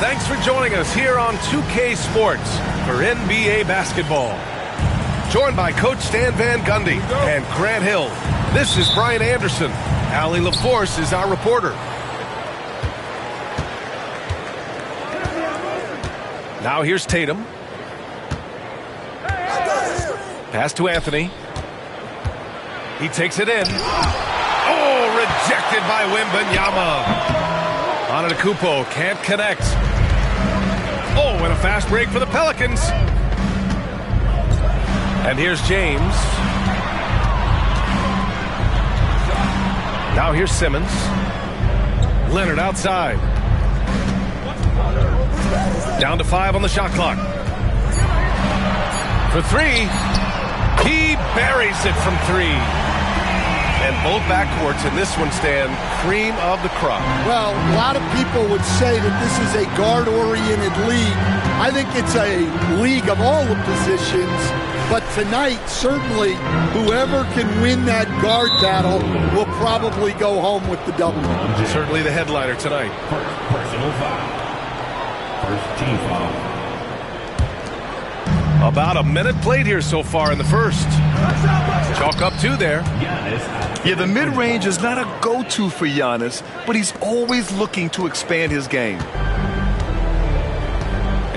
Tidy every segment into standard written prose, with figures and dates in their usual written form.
Thanks for joining us here on 2K Sports for NBA basketball. Joined by Coach Stan Van Gundy and Grant Hill. This is Brian Anderson. Allie LaForce is our reporter. Now here's Tatum. Pass to Anthony. He takes it in. Oh, rejected by Wembanyama. Antetokounmpo can't connect. Oh, and a fast break for the Pelicans. And here's James. Now here's Simmons. Leonard outside. Down to 5 on the shot clock. For 3. He buries it from 3. And both backcourts in this one stand cream of the crop. Well, a lot of people would say that this is a guard-oriented league. I think it's a league of all the positions. But tonight, certainly, whoever can win that guard battle will probably go home with the W. Certainly the headliner tonight. Personal foul. First team foul. About a minute played here so far in the first. Chalk up 2 there. Yeah, the mid-range is not a go-to for Giannis, but he's always looking to expand his game.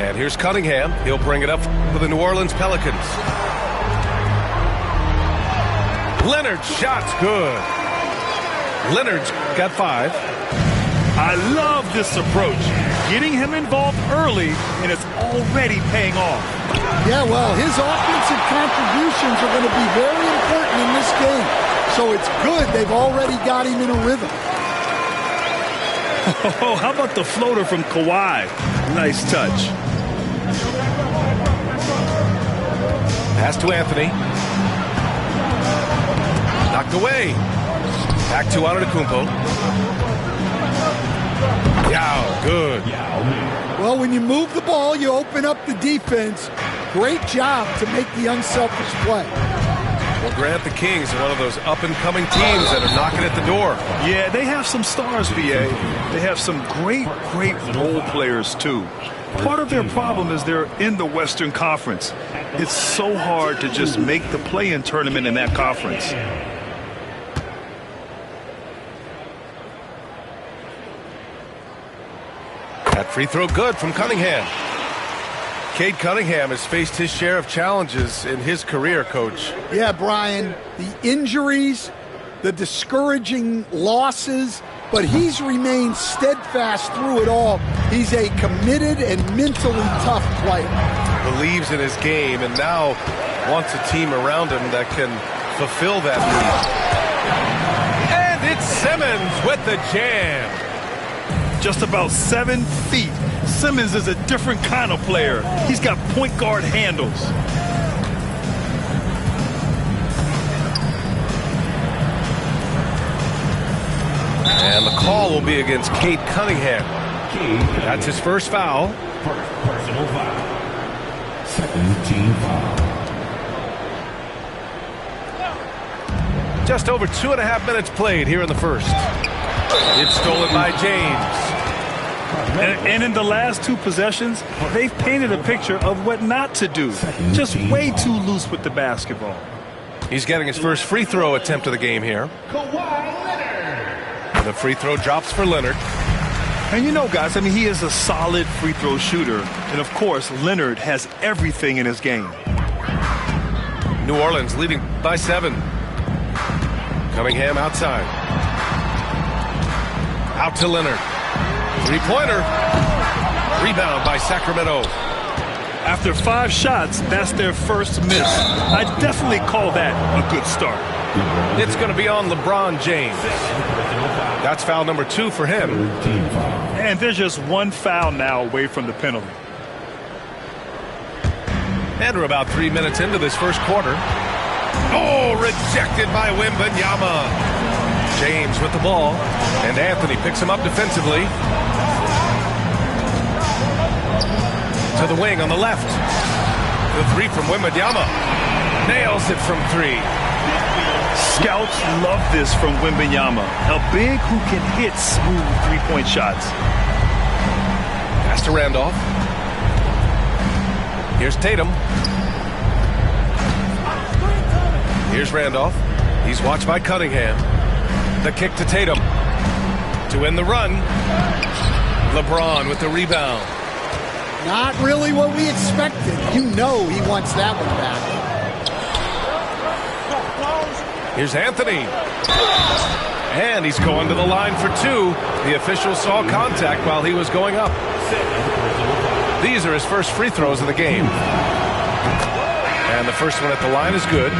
And here's Cunningham. He'll bring it up for the New Orleans Pelicans. Leonard's shot's good. Leonard's got 5. I love this approach. Getting him involved early, and it's already paying off. Yeah, well, his offensive contributions are going to be very important in this game. So it's good they've already got him in a rhythm. Oh, how about the floater from Kawhi? Nice touch. Pass to Anthony. Knocked away. Back to Antetokounmpo. Yow, good. Well, when you move the ball, you open up the defense. Great job to make the unselfish play. Well, Grant, the Kings are one of those up-and-coming teams that are knocking at the door. Yeah, they have some stars, VA. They have some great role players, too. Part of their problem is they're in the Western Conference. It's so hard to just make the play-in tournament in that conference. That free throw good from Cunningham. Cade Cunningham has faced his share of challenges in his career, Coach. Yeah, Brian, the injuries, the discouraging losses, but he's remained steadfast through it all. He's a committed and mentally tough player. Believes in his game and now wants a team around him that can fulfill that need. And it's Simmons with the jam. Just about 7 feet. Simmons is a different kind of player. He's got point guard handles. And the call will be against Cade Cunningham. That's his first foul. Personal foul. Second team foul. Just over 2.5 minutes played here in the first. It's stolen by James. And in the last 2 possessions, they've painted a picture of what not to do. Just way too loose with the basketball. He's getting his first free throw attempt of the game here. And the free throw drops for Leonard. And you know, guys, I mean, he is a solid free throw shooter. And, of course, Leonard has everything in his game. New Orleans leading by 7. Cunningham outside. Out to Leonard. Three-pointer. Rebound by Sacramento. After 5 shots, that's their first miss. I definitely call that a good start. It's going to be on LeBron James. That's foul number 2 for him. And there's just 1 foul now away from the penalty. And we're about 3 minutes into this first quarter. Oh, rejected by Wembanyama. James with the ball, and Anthony picks him up defensively. To the wing on the left. The 3 from Wembanyama. Nails it from 3. Scouts love this from Wembanyama. A big who can hit smooth 3-point shots. Pass to Randolph. Here's Tatum. Here's Randolph. He's watched by Cunningham. The kick to Tatum. To win the run. LeBron with the rebound. Not really what we expected. You know he wants that one back. Here's Anthony. And he's going to the line for two. The official saw contact while he was going up. These are his first free throws of the game. And the first one at the line is good.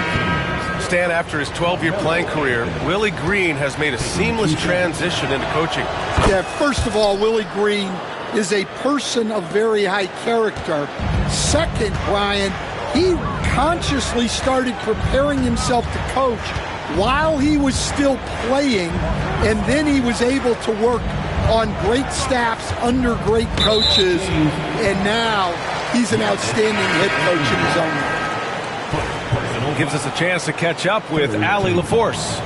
Stan, after his 12-year playing career, Willie Green has made a seamless transition into coaching. Yeah, first of all, Willie Green is a person of very high character. Second, Brian, he consciously started preparing himself to coach while he was still playing, and then he was able to work on great staffs under great coaches, and now he's an outstanding head coach in his own right. Gives us a chance to catch up with Allie LaForce.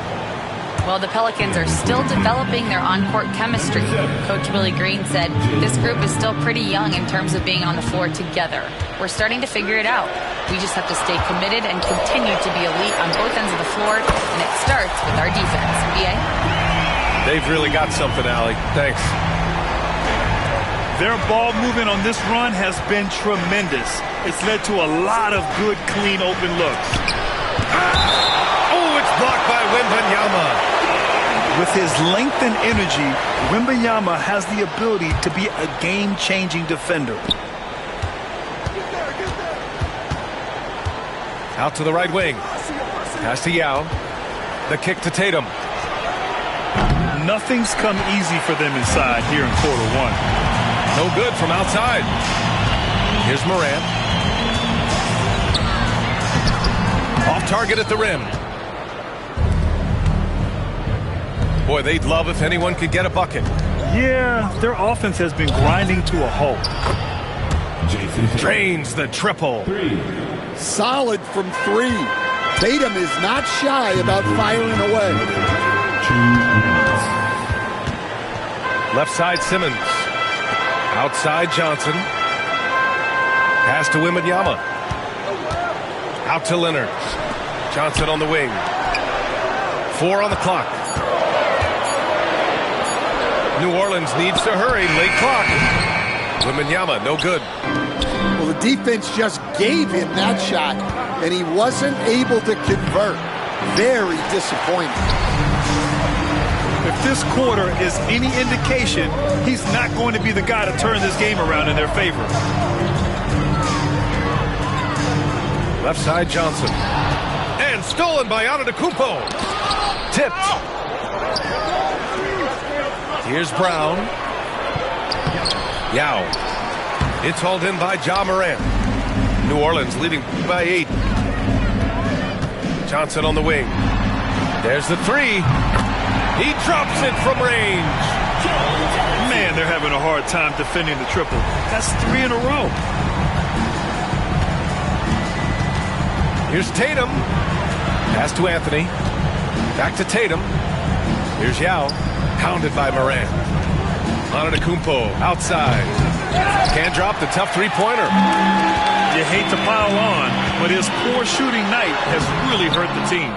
Well, the Pelicans are still developing their on-court chemistry. Coach Willie Green said this group is still pretty young in terms of being on the floor together. We're starting to figure it out. We just have to stay committed and continue to be elite on both ends of the floor, and it starts with our defense. B.A.? They've really got something, Allie. Thanks. Their ball movement on this run has been tremendous. It's led to a lot of good, clean, open looks. Oh, it's blocked by Wembanyama. With his length and energy, Wembanyama has the ability to be a game-changing defender. Out to the right wing. Pass to Yao. The kick to Tatum. Nothing's come easy for them inside here in quarter one. No good from outside. Here's Morant. Off target at the rim. Boy, they'd love if anyone could get a bucket. Yeah, their offense has been grinding to a halt. Drains the triple. Solid from three. Tatum is not shy about firing away. Left side Simmons. Outside Johnson. Pass to Wembanyama. Out to Leonard. Johnson on the wing. 4 on the clock. New Orleans needs to hurry. Late clock. Wembanyama, no good. Well, the defense just gave him that shot, and he wasn't able to convert. Very disappointing. If this quarter is any indication, he's not going to be the guy to turn this game around in their favor. Left side Johnson. And stolen by Antetokounmpo. Tipped. Here's Brown. Yao. It's hauled in by Ja Morant. New Orleans leading by 8. Johnson on the wing. There's the three. He drops it from range. Man, they're having a hard time defending the triple. That's 3 in a row. Here's Tatum. Pass to Anthony. Back to Tatum. Here's Yao. Pounded by Morant. Antetokounmpo outside. Can't drop the tough three-pointer. You hate to pile on, but his poor shooting night has really hurt the team.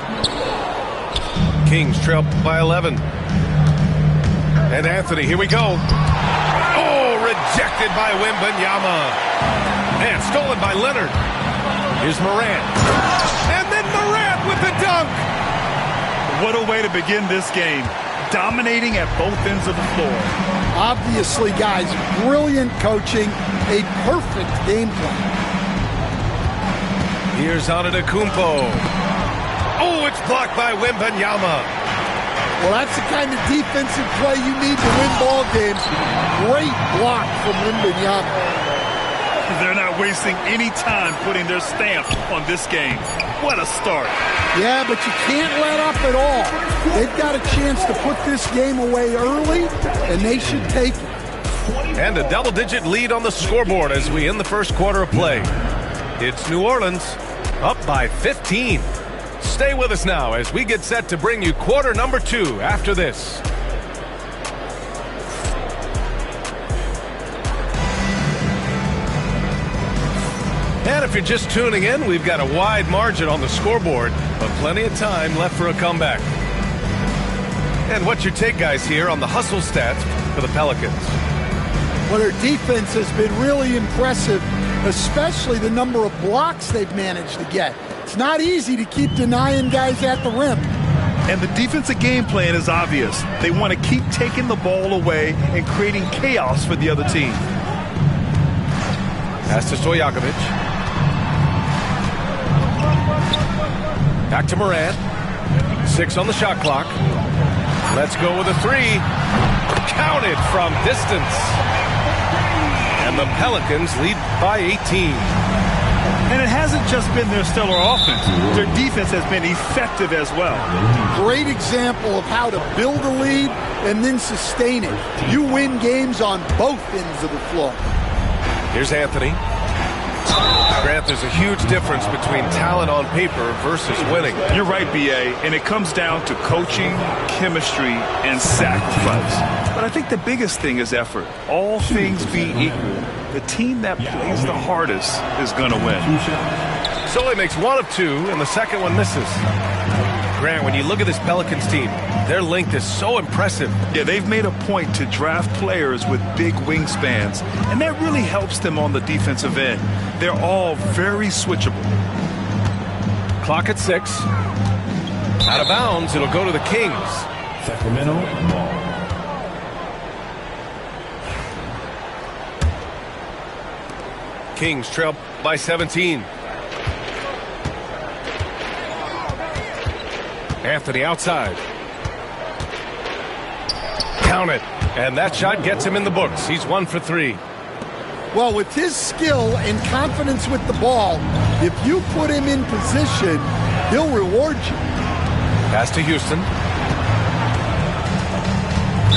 Kings trail by 11. And Anthony, here we go. Oh, rejected by Wembanyama. And stolen by Leonard. Here's Morant. And then Morant with the dunk. What a way to begin this game. Dominating at both ends of the floor. Obviously, guys, brilliant coaching, a perfect game plan. Here's Antetokounmpo. Oh, it's blocked by Wembanyama. Well, that's the kind of defensive play you need to win ball games. Great block from Wembanyama. They're not wasting any time putting their stamp on this game. What a start. Yeah, but you can't let up at all. They've got a chance to put this game away early, and they should take it. And a double-digit lead on the scoreboard as we end the first quarter of play. It's New Orleans up by 15. Stay with us now as we get set to bring you quarter number 2 after this. And if you're just tuning in, we've got a wide margin on the scoreboard, but plenty of time left for a comeback. And what's your take, guys, here on the hustle stats for the Pelicans? Well, their defense has been really impressive, especially the number of blocks they've managed to get. It's not easy to keep denying guys at the rim. And the defensive game plan is obvious. They want to keep taking the ball away and creating chaos for the other team. Pass to Stojakovic. Back to Morant. 6 on the shot clock. Let's go with a 3. Counted from distance. And the Pelicans lead by 18. And it hasn't just been their stellar offense. Their defense has been effective as well. Great example of how to build a lead and then sustain it. You win games on both ends of the floor. Here's Anthony. Grant, there's a huge difference between talent on paper versus winning. You're right, B.A., and it comes down to coaching, chemistry, and sacrifice. But I think the biggest thing is effort. All things being equal, the team that plays the hardest is going to win. Sully makes 1 of 2, and the second one misses. Grant, when you look at this Pelicans team, their length is so impressive. Yeah, they've made a point to draft players with big wingspans, and that really helps them on the defensive end. They're all very switchable. Clock at 6. Out of bounds, it'll go to the Kings. Sacramento ball. Kings trail by 17. Anthony outside. Count it. And that shot gets him in the books. He's 1 for 3. Well, with his skill and confidence with the ball, if you put him in position, he'll reward you. Pass to Houston.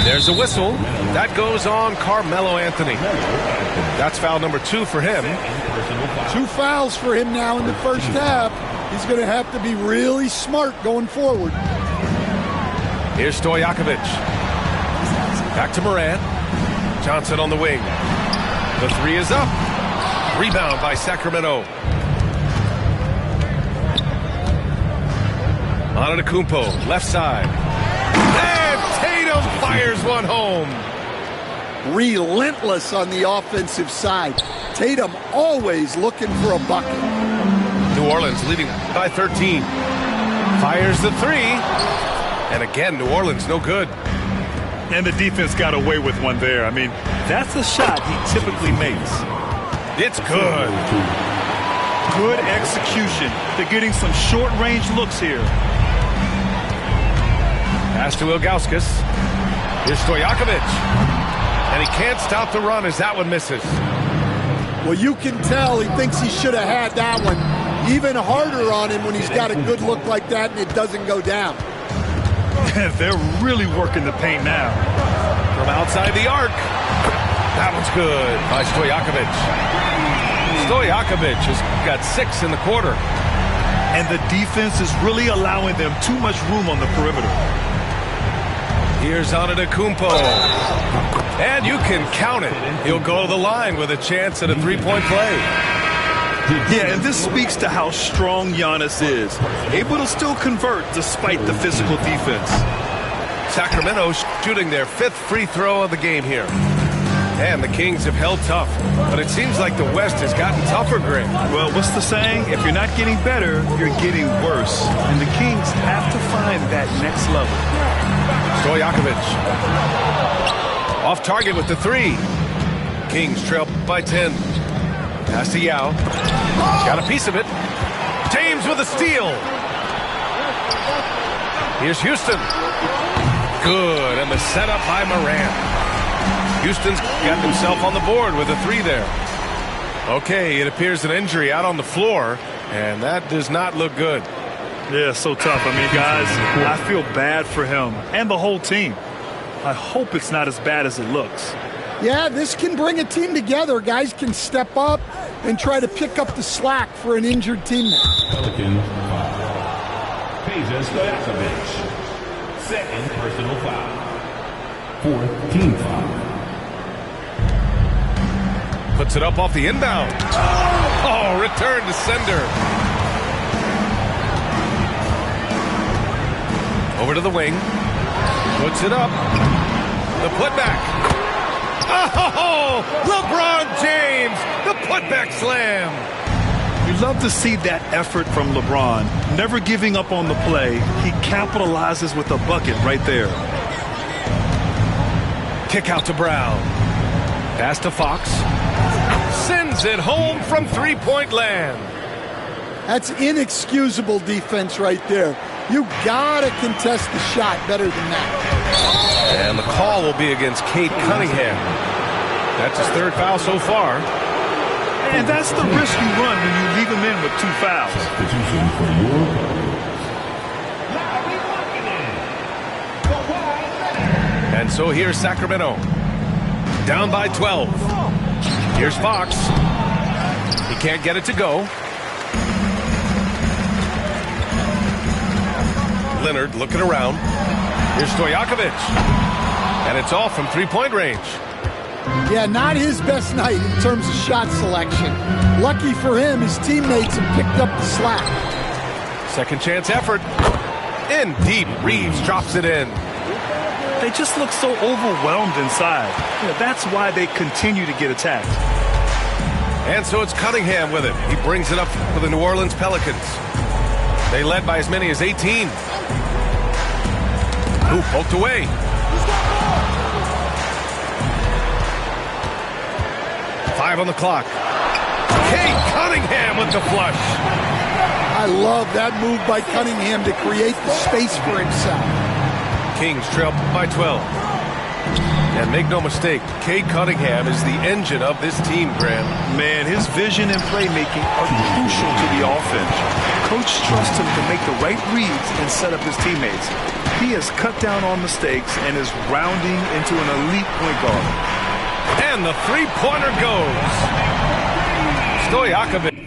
There's a whistle. That goes on Carmelo Anthony. That's foul number 2 for him. 2 fouls for him now in the first half. He's going to have to be really smart going forward. Here's Stojakovic. Back to Morant. Johnson on the wing. The 3 is up. Rebound by Sacramento. Antetokounmpo, left side. And Tatum fires one home. Relentless on the offensive side. Tatum always looking for a bucket. New Orleans leading by 13. Fires the 3. And again, New Orleans no good. And the defense got away with one there. I mean, that's a shot he typically makes. It's good. Good execution. They're getting some short-range looks here. Pass to Ilgauskas. Here's Stojakovic. And he can't stop the run as that one misses. Well, you can tell he thinks he should have had that one. Even harder on him when he's got a good look like that and it doesn't go down. They're really working the paint now. From outside the arc. That one's good by Stojakovic. Stojakovic has got 6 in the quarter. And the defense is really allowing them too much room on the perimeter. Here's Antetokounmpo. And you can count it. He'll go to the line with a chance at a 3-point play. Yeah, and this speaks to how strong Giannis is. Able to still convert despite the physical defense. Sacramento shooting their 5th free throw of the game here. And the Kings have held tough. But it seems like the West has gotten tougher, Grant. Well, what's the saying? If you're not getting better, you're getting worse. And the Kings have to find that next level. Stojakovic. Off target with the 3. Kings trail by 10. Pass to Yao. Got a piece of it. James with a steal. Here's Houston. Good, and the setup by Morant. Houston's got himself on the board with a 3 there. Okay, it appears an injury out on the floor, and that does not look good. Yeah, so tough. I mean, guys, I feel bad for him and the whole team. I hope it's not as bad as it looks. Yeah, this can bring a team together. Guys can step up and try to pick up the slack for an injured teammate. Pelicans Peja Stojakovic. 2nd personal foul. 4th team foul. Puts it up off the inbound. Oh, return to sender. Over to the wing. Puts it up. The putback. Oh, LeBron James. The putback slam. You love to see that effort from LeBron. Never giving up on the play. He capitalizes with a bucket right there. Kick out to Brown. Pass to Fox. Sends it home from three-point land. That's inexcusable defense right there. You gotta contest the shot better than that. And the call will be against Cade Cunningham. That's his third foul so far. And that's the risk you run when you leave him in with 2 fouls. Substitution for your And so here's Sacramento. Down by 12. Here's Fox. He can't get it to go. Leonard looking around. Here's Stojakovic. And it's off from three-point range. Yeah, not his best night in terms of shot selection. Lucky for him, his teammates have picked up the slack. Second chance effort. In deep. Reeves drops it in. They just look so overwhelmed inside. That's why they continue to get attacked. And so it's Cunningham with it. He brings it up for the New Orleans Pelicans. They led by as many as 18. Ooh, poked away. Five on the clock. Cade Cunningham with the flush. I love that move by Cunningham to create the space for himself. Kings trail by 12. And make no mistake, Cade Cunningham is the engine of this team, Graham. Man, his vision and playmaking are crucial to the offense. Coach trusts him to make the right reads and set up his teammates. He has cut down on mistakes and is rounding into an elite point guard. And the three-pointer goes. Stojakovic.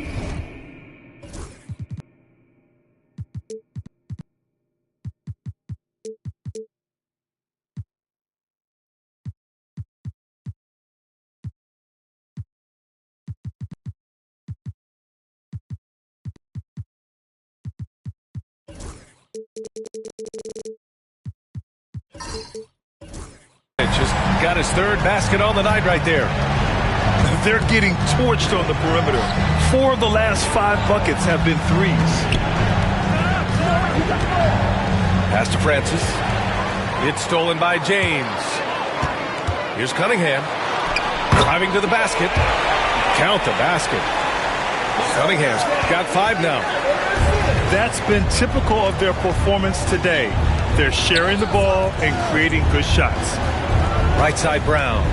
Just got his third basket on the night right there. They're getting torched on the perimeter. 4 of the last 5 buckets have been threes. Pass to Francis. It's stolen by James. Here's Cunningham. Driving to the basket. Count the basket. Cunningham's got 5 now. That's been typical of their performance today. They're sharing the ball and creating good shots. Right side Brown.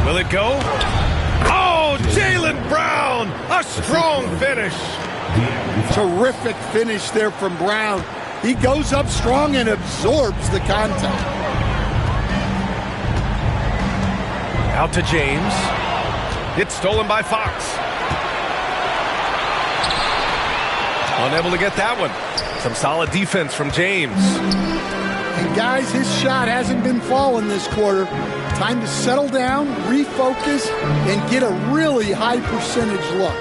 Will it go? Oh, Jaylen Brown! A strong finish. Terrific finish there from Brown. He goes up strong and absorbs the contact. Out to James. It's stolen by Fox. Unable to get that one. Some solid defense from James. And guys, his shot hasn't been falling this quarter. Time to settle down, refocus, and get a really high percentage look.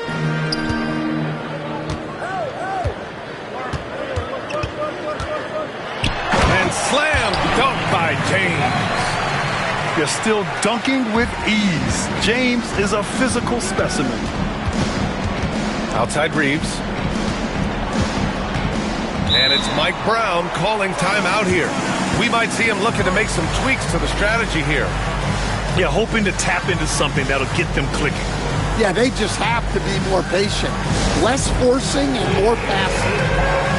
And slam dunk by James. They're still dunking with ease. James is a physical specimen. Outside Reeves. And it's Mike Brown calling timeout here. We might see him looking to make some tweaks to the strategy here. Yeah, hoping to tap into something that'll get them clicking. Yeah, they just have to be more patient. Less forcing and more passing.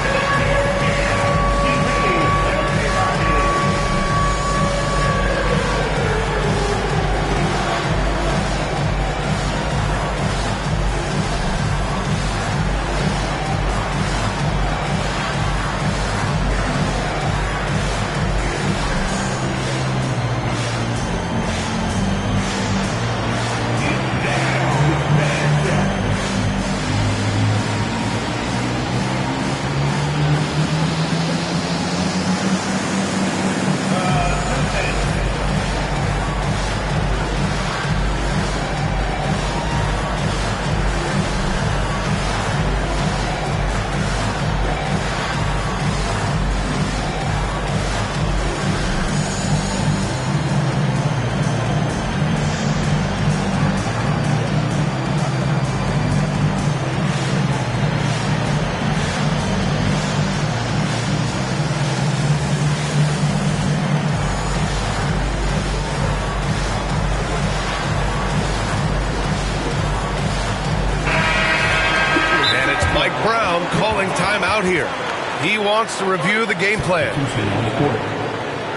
out here. He wants to review the game plan. On the court.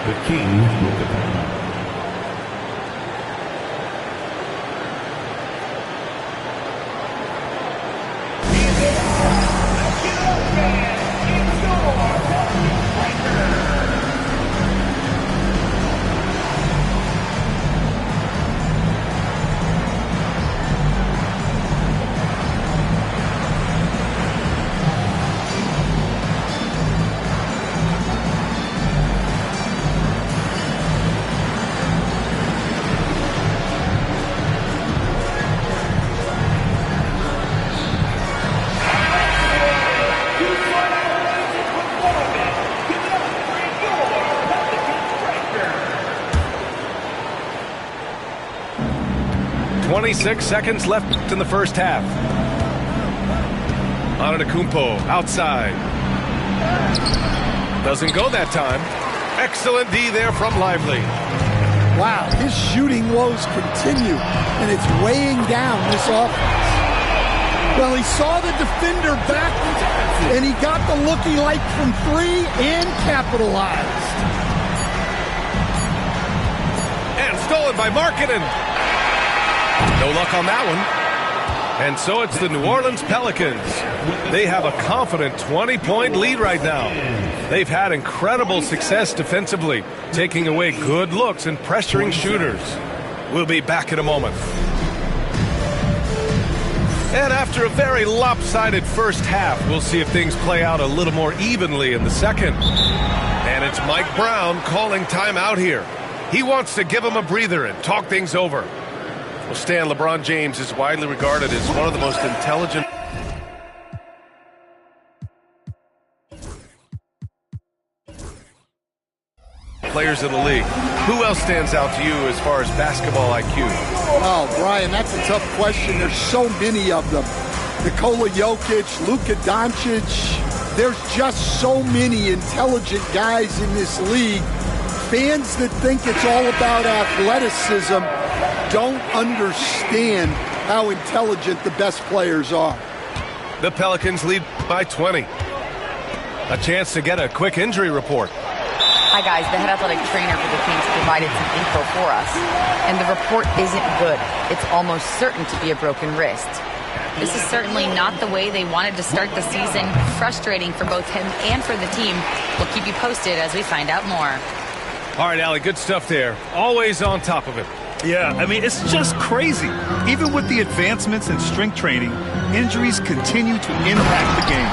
The Kings with the timeout. .26 seconds left in the first half. Antetokounmpo outside. Doesn't go that time. Excellent D there from Lively. Wow, his shooting woes continue, and it's weighing down this offense. Well, he saw the defender back, and he got the look he liked from three and capitalized. And stolen by Markkanen. No luck on that one. And so it's the New Orleans Pelicans. They have a confident 20-point lead right now. They've had incredible success defensively, taking away good looks and pressuring shooters. We'll be back in a moment. And after a very lopsided first half, we'll see if things play out a little more evenly in the second. And it's Mike Brown calling timeout here. He wants to give him a breather and talk things over. Well, Stan, LeBron James is widely regarded as one of the most intelligent players in the league. Who else stands out to you as far as basketball IQ? Oh, Brian, that's a tough question. There's so many of them. Nikola Jokic, Luka Doncic. There's just so many intelligent guys in this league. Fans that think it's all about athleticism don't understand how intelligent the best players are. The Pelicans lead by 20. A chance to get a quick injury report. Hi, guys. The head athletic trainer for the Kings provided some info for us, and the report isn't good. It's almost certain to be a broken wrist. This is certainly not the way they wanted to start the season. Frustrating for both him and for the team. We'll keep you posted as we find out more. All right, Allie, good stuff there. Always on top of it. Yeah, I mean, it's just crazy. Even with the advancements in strength training, injuries continue to impact the game.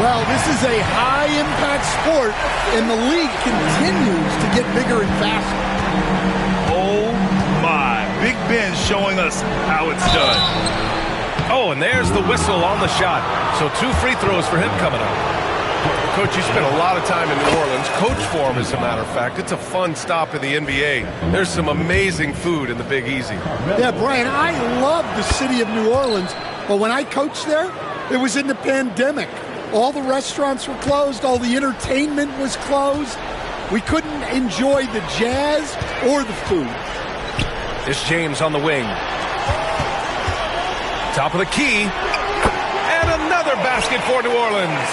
Well, this is a high-impact sport, and the league continues to get bigger and faster. Oh, my. Big Ben showing us how it's done. Oh, and there's the whistle on the shot. So 2 free throws for him coming up. Coach, you spent a lot of time in New Orleans. Coach form, as a matter of fact. It's a fun stop in the NBA. There's some amazing food in the Big Easy. Yeah, Brian, I love the city of New Orleans, but when I coached there, it was in the pandemic. All the restaurants were closed. All the entertainment was closed. We couldn't enjoy the jazz or the food. It's James on the wing. Top of the key. And another basket for New Orleans.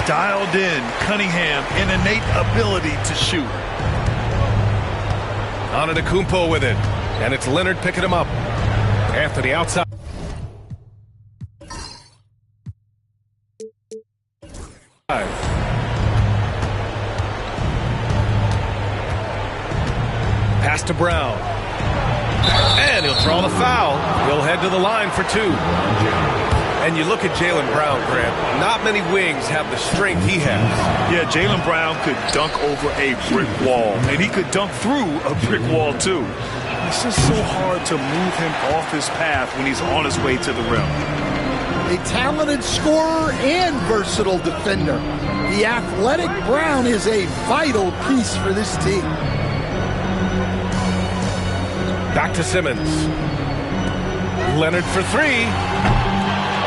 Dialed in, Cunningham, an innate ability to shoot. Antetokounmpo with it. And it's Leonard picking him up. Anthony outside. Pass to Brown. And he'll draw the foul. He'll head to the line for 2. And you look at Jaylen Brown, Grant. Not many wings have the strength he has. Yeah, Jaylen Brown could dunk over a brick wall. And he could dunk through a brick wall, too. It's just so hard to move him off his path when he's on his way to the rim. A talented scorer and versatile defender. The athletic Brown is a vital piece for this team. Back to Simmons. Leonard for 3.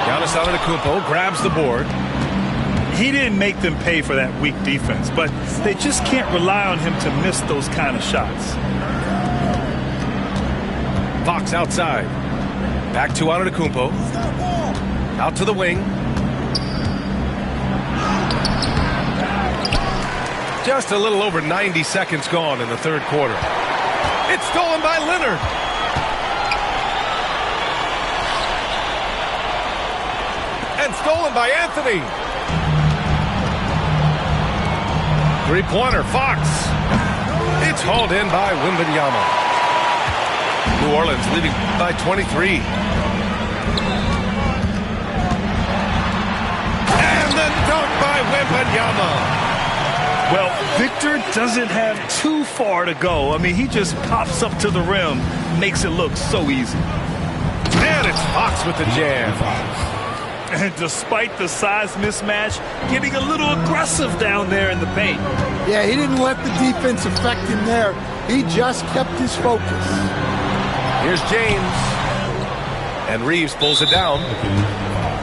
Giannis Antetokounmpo grabs the board. He didn't make them pay for that weak defense, but they just can't rely on him to miss those kind of shots. Fox outside. Back to Antetokounmpo. Out to the wing. Just a little over 90 seconds gone in the third quarter. It's stolen by Leonard. And stolen by Anthony. Three-pointer, Fox. It's hauled in by Wembanyama. New Orleans leading by 23. And the dunk by Wembanyama. Well, Victor doesn't have too far to go. I mean, he just pops up to the rim, makes it look so easy. And it's Fox with the jam. And despite the size mismatch, getting a little aggressive down there in the paint. Yeah, he didn't let the defense affect him there. He just kept his focus. Here's James. And Reeves pulls it down.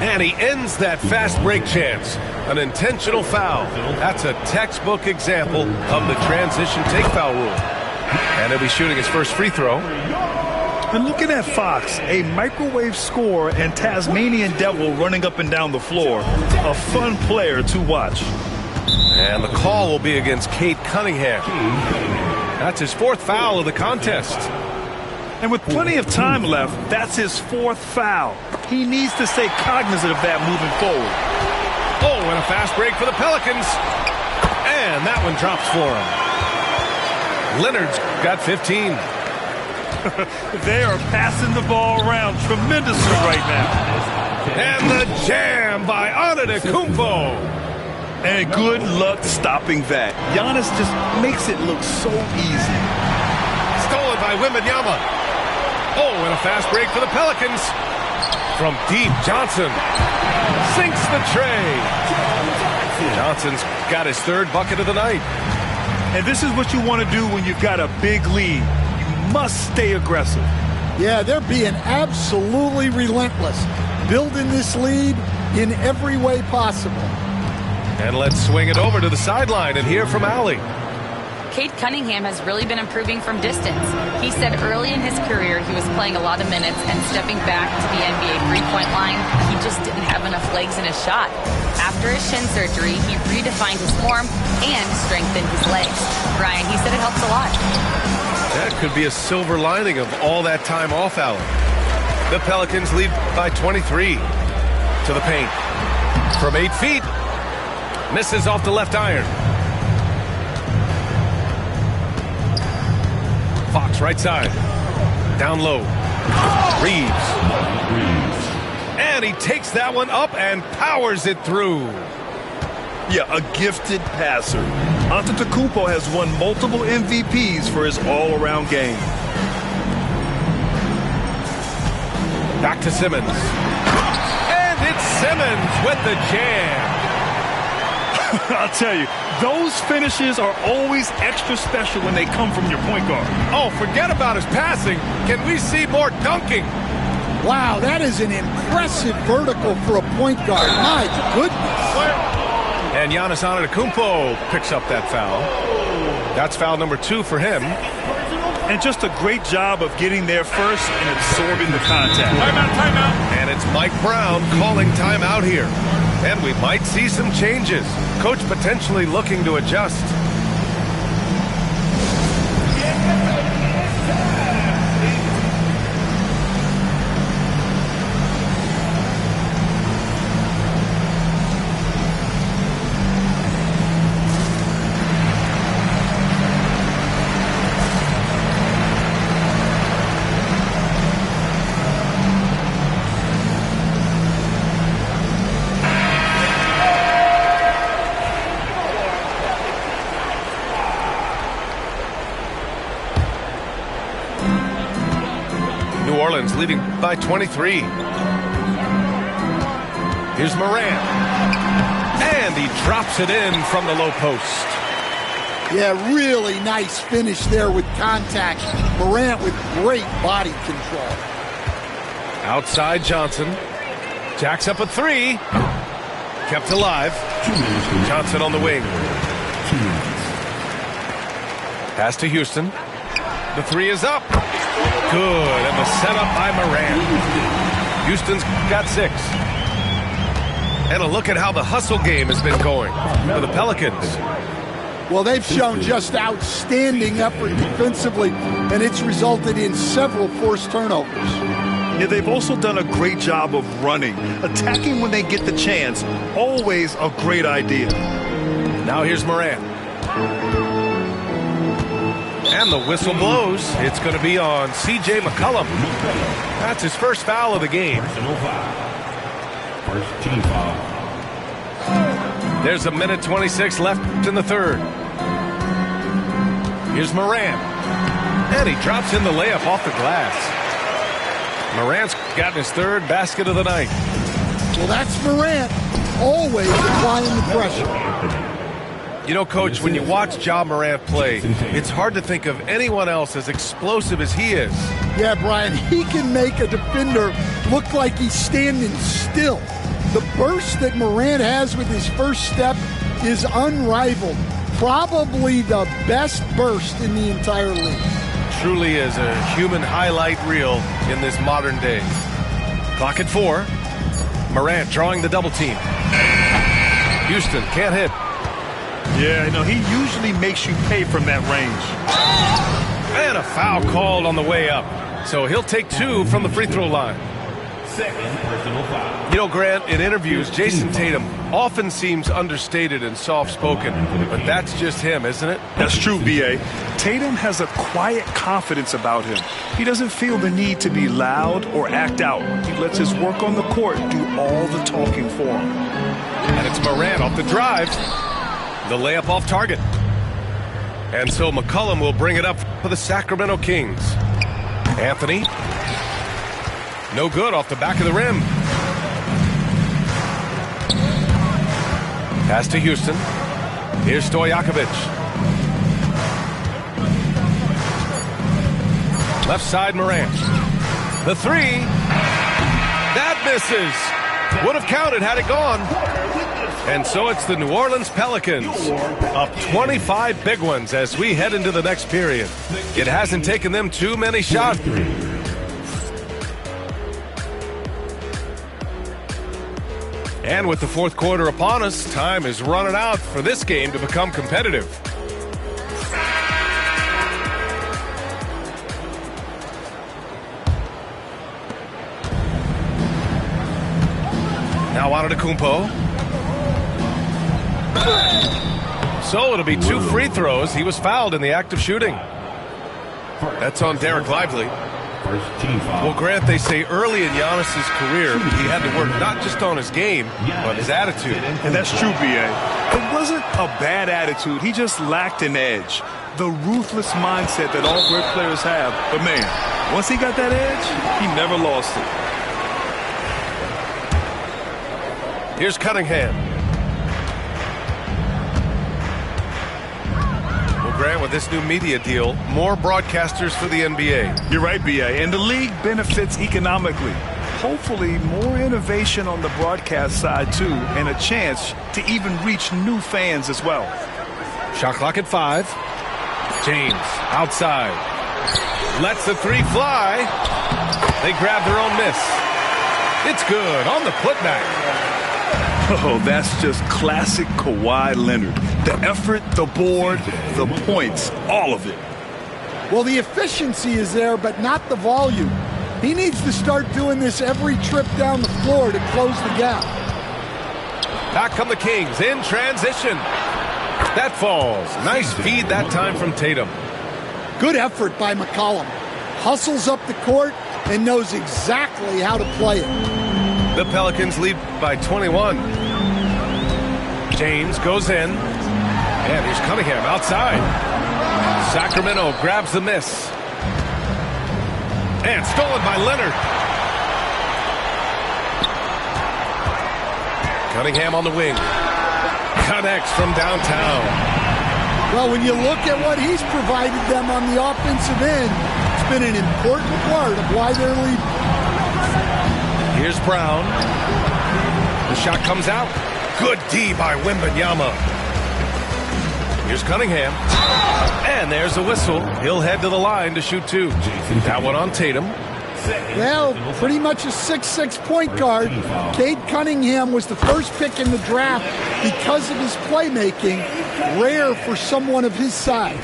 And he ends that fast break chance. An intentional foul. That's a textbook example of the transition take foul rule. And he'll be shooting his first free throw. And looking at Fox, a microwave scorer and Tasmanian Devil running up and down the floor. A fun player to watch. And the call will be against Cade Cunningham. That's his fourth foul of the contest. And with plenty of time left, that's his fourth foul. He needs to stay cognizant of that moving forward. Oh, and a fast break for the Pelicans. And that one drops for him. Leonard's got 15. They are passing the ball around tremendously right now. And the jam by Antetokounmpo. And good luck stopping that. Giannis just makes it look so easy. Stolen by Wembanyama. Oh, and a fast break for the Pelicans. From deep, Johnson sinks the tray. Johnson's got his third bucket of the night. And this is what you want to do when you've got a big lead. You must stay aggressive. Yeah, they're being absolutely relentless, building this lead in every way possible. And let's swing it over to the sideline and hear from Allie. Cade Cunningham has really been improving from distance. He said early in his career he was playing a lot of minutes and stepping back to the NBA three-point line, he just didn't have enough legs in his shot. After his shin surgery, he redefined his form and strengthened his legs. Brian, he said it helps a lot. That could be a silver lining of all that time off, Allen. The Pelicans lead by 23 to the paint. From 8 feet, misses off the left iron. Fox right side. Down low. Reeves. And he takes that one up and powers it through. Yeah, a gifted passer. Antetokounmpo has won multiple MVPs for his all-around game. Back to Simmons. And it's Simmons with the jam. I'll tell you, those finishes are always extra special when they come from your point guard. Oh, forget about his passing. Can we see more dunking? Wow, that is an impressive vertical for a point guard. My goodness. And Giannis Antetokounmpo picks up that foul. That's foul number 2 for him. And just a great job of getting there first and absorbing the contact. Timeout. And it's Mike Brown calling timeout here. And we might see some changes. Coach potentially looking to adjust. New Orleans leading by 23. Here's Morant. And he drops it in from the low post. Yeah, really nice finish there with contact. Morant with great body control. Outside Johnson. Jacks up a 3. Kept alive. Johnson on the wing. Pass to Houston. The 3 is up. Good, and the setup by Morant. Houston's got 6. And a look at how the hustle game has been going for the Pelicans. Well, they've shown just outstanding effort defensively, and it's resulted in several forced turnovers. Yeah, they've also done a great job of running. Attacking when they get the chance, always a great idea. Now here's Morant. And the whistle blows. It's going to be on C.J. McCollum. That's his first foul of the game. First team foul. There's a minute 26 left in the third. Here's Morant. And he drops in the layup off the glass. Morant's gotten his third basket of the night. Well, that's Morant, always applying the pressure. You know, Coach, when you watch Ja Morant play, it's hard to think of anyone else as explosive as he is. Yeah, Brian, he can make a defender look like he's standing still. The burst that Morant has with his first step is unrivaled. Probably the best burst in the entire league. Truly is a human highlight reel in this modern day. Clock at 4. Morant drawing the double team. Houston can't hit. Yeah, he usually makes you pay from that range. And a foul called on the way up. So he'll take 2 from the free throw line. Second personal foul. You know, Grant, in interviews, Jason Tatum often seems understated and soft-spoken, but that's just him, isn't it? That's true, B.A. Tatum has a quiet confidence about him. He doesn't feel the need to be loud or act out. He lets his work on the court do all the talking for him. And it's Morant off the drive. The layup off target. And so McCollum will bring it up for the Sacramento Kings. Anthony. No good off the back of the rim. Pass to Houston. Here's Stojakovic. Left side Morant. The 3. That misses. Would have counted had it gone. And so it's the New Orleans Pelicans up 25 big ones as we head into the next period. It hasn't taken them too many shots. And with the fourth quarter upon us, time is running out for this game to become competitive. Now Antetokounmpo. So it'll be 2 free throws. He was fouled in the act of shooting. That's on Derek Lively. First team foul. Well, Grant, they say early in Giannis's career, he had to work not just on his game, but his attitude. And that's true, B.A. It wasn't a bad attitude. He just lacked an edge. The ruthless mindset that all great players have. But, man, once he got that edge, he never lost it. Here's Cunningham. Grant, with this new media deal, more broadcasters for the NBA. You're right, B.A., and the league benefits economically. Hopefully, more innovation on the broadcast side, too, and a chance to even reach new fans as well. Shot clock at 5. James, outside. Lets the 3 fly. They grab their own miss. It's good on the putback. Oh, that's just classic Kawhi Leonard. The effort, the board, the points, all of it. Well, the efficiency is there, but not the volume. He needs to start doing this every trip down the floor to close the gap. Back come the Kings in transition. That falls. Nice feed that time from Tatum. Good effort by McCollum. Hustles up the court and knows exactly how to play it. The Pelicans lead by 21. James goes in. And here's Cunningham outside. Sacramento grabs the miss. And stolen by Leonard. Cunningham on the wing. Connects from downtown. Well, when you look at what he's provided them on the offensive end, it's been an important part of why they're leading. Here's Brown. The shot comes out. Good D by Wembanyama. Here's Cunningham. And there's a whistle. He'll head to the line to shoot 2. That one on Tatum. Well, pretty much a 6'6" point guard. Cade Cunningham was the first pick in the draft because of his playmaking. Rare for someone of his size.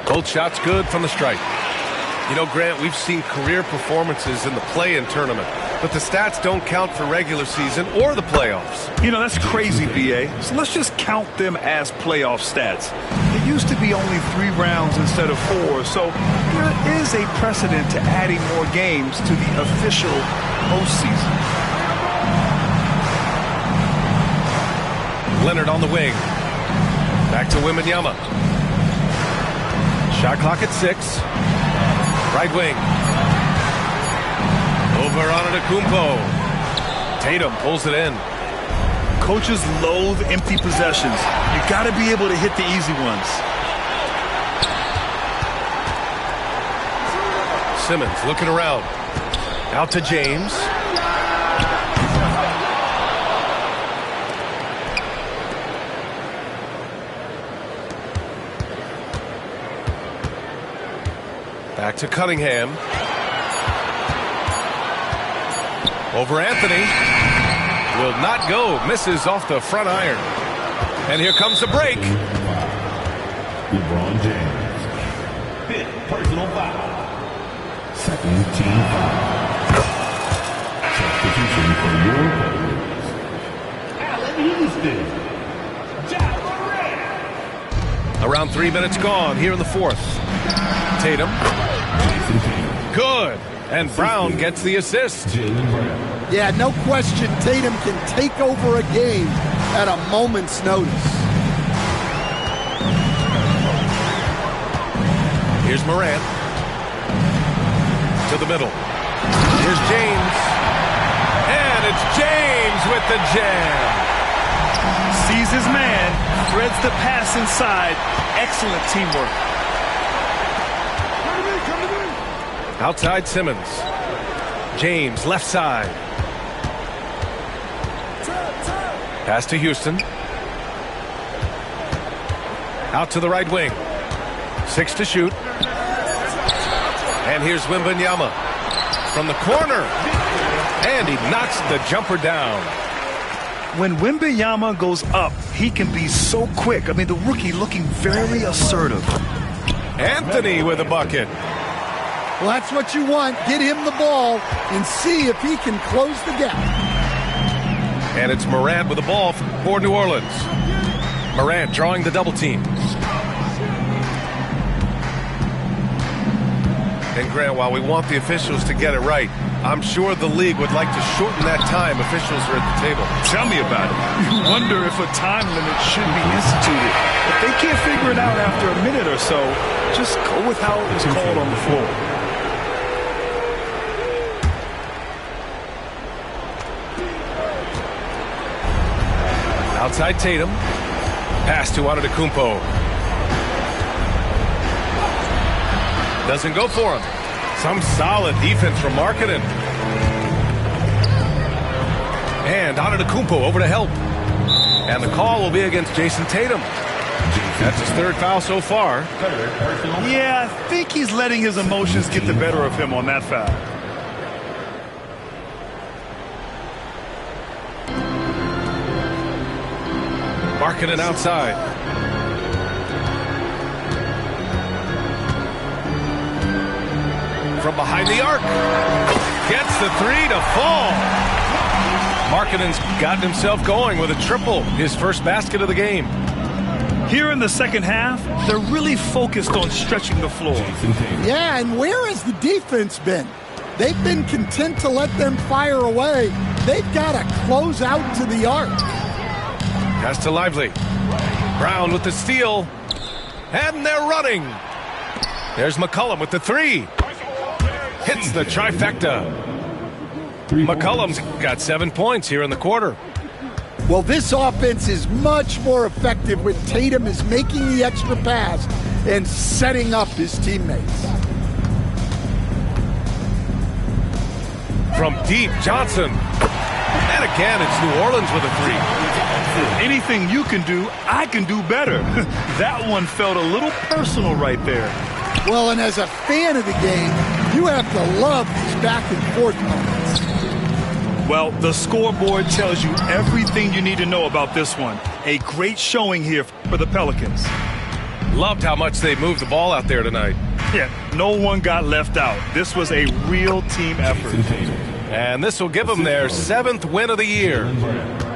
Both shots good from the stripe. You know, Grant, we've seen career performances in the play-in tournament, but the stats don't count for regular season or the playoffs. You know, that's crazy, B.A. So let's just count them as playoff stats. It used to be only 3 rounds instead of 4, so there is a precedent to adding more games to the official postseason. Leonard on the wing. Back to Wembanyama. Shot clock at 6. Right wing. Over on Antetokounmpo. Tatum pulls it in. Coaches loathe empty possessions. You got to be able to hit the easy ones. Simmons looking around. Out to James. Back to Cunningham. Over Anthony. Will not go. Misses off the front iron. And here comes the break. LeBron James. 5th personal foul. 2nd team foul. Substitution for your players. Allen Houston. Ja Morant. Around 3 minutes gone here in the 4th. Tatum. Good. And Brown gets the assist. Yeah, no question, Tatum can take over a game at a moment's notice. Here's Morant. To the middle. Here's James. And it's James with the jam. Sees his man, threads the pass inside. Excellent teamwork. Outside Simmons. James left side. Pass to Houston. Out to the right wing. 6 to shoot. And here's Wembanyama from the corner. And he knocks the jumper down. When Wembanyama goes up, he can be so quick. I mean, the rookie looking very assertive. Anthony with a bucket. Well, that's what you want. Get him the ball and see if he can close the gap. And it's Morant with the ball for New Orleans. Morant drawing the double team. And Grant, while we want the officials to get it right, I'm sure the league would like to shorten that time officials are at the table. Tell me about it. You wonder if a time limit should be instituted. If they can't figure it out after a minute or so, just go with how it was called on the floor. Outside Tatum. Pass to Antetokounmpo. Doesn't go for him. Some solid defense from Markkanen. And Antetokounmpo over to help. And the call will be against Jason Tatum. That's his 3rd foul so far. Yeah, I think he's letting his emotions get the better of him on that foul. Markkanen outside. From behind the arc. Gets the 3 to fall. Markkanen's gotten himself going with a triple. His first basket of the game. Here in the second half, they're really focused on stretching the floor. Yeah, and where has the defense been? They've been content to let them fire away. They've got to close out to the arc. Pass to Lively. Brown with the steal. And they're running. There's McCollum with the 3. Hits the trifecta. McCollum's got 7 points here in the quarter. Well, this offense is much more effective when Tatum is making the extra pass and setting up his teammates. From deep, Johnson. And again, it's New Orleans with a three. Anything you can do, I can do better. That one felt a little personal right there. Well, and as a fan of the game, you have to love these back-and-forth moments. Well, the scoreboard tells you everything you need to know about this one. A great showing here for the Pelicans. Loved how much they moved the ball out there tonight. Yeah, no one got left out. This was a real team effort. And this will give them their 7th win of the year.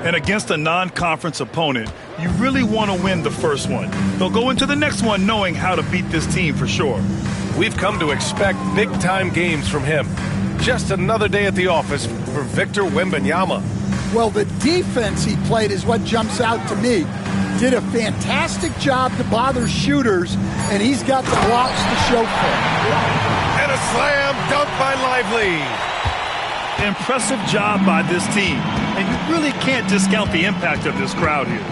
And against a non-conference opponent, you really want to win the first one. They'll go into the next one knowing how to beat this team for sure. We've come to expect big-time games from him. Just another day at the office for Victor Wembanyama. Well, the defense he played is what jumps out to me. Did a fantastic job to bother shooters, and he's got the blocks to show for it. And a slam dunk by Lively. Impressive job by this team, and you really can't discount the impact of this crowd here.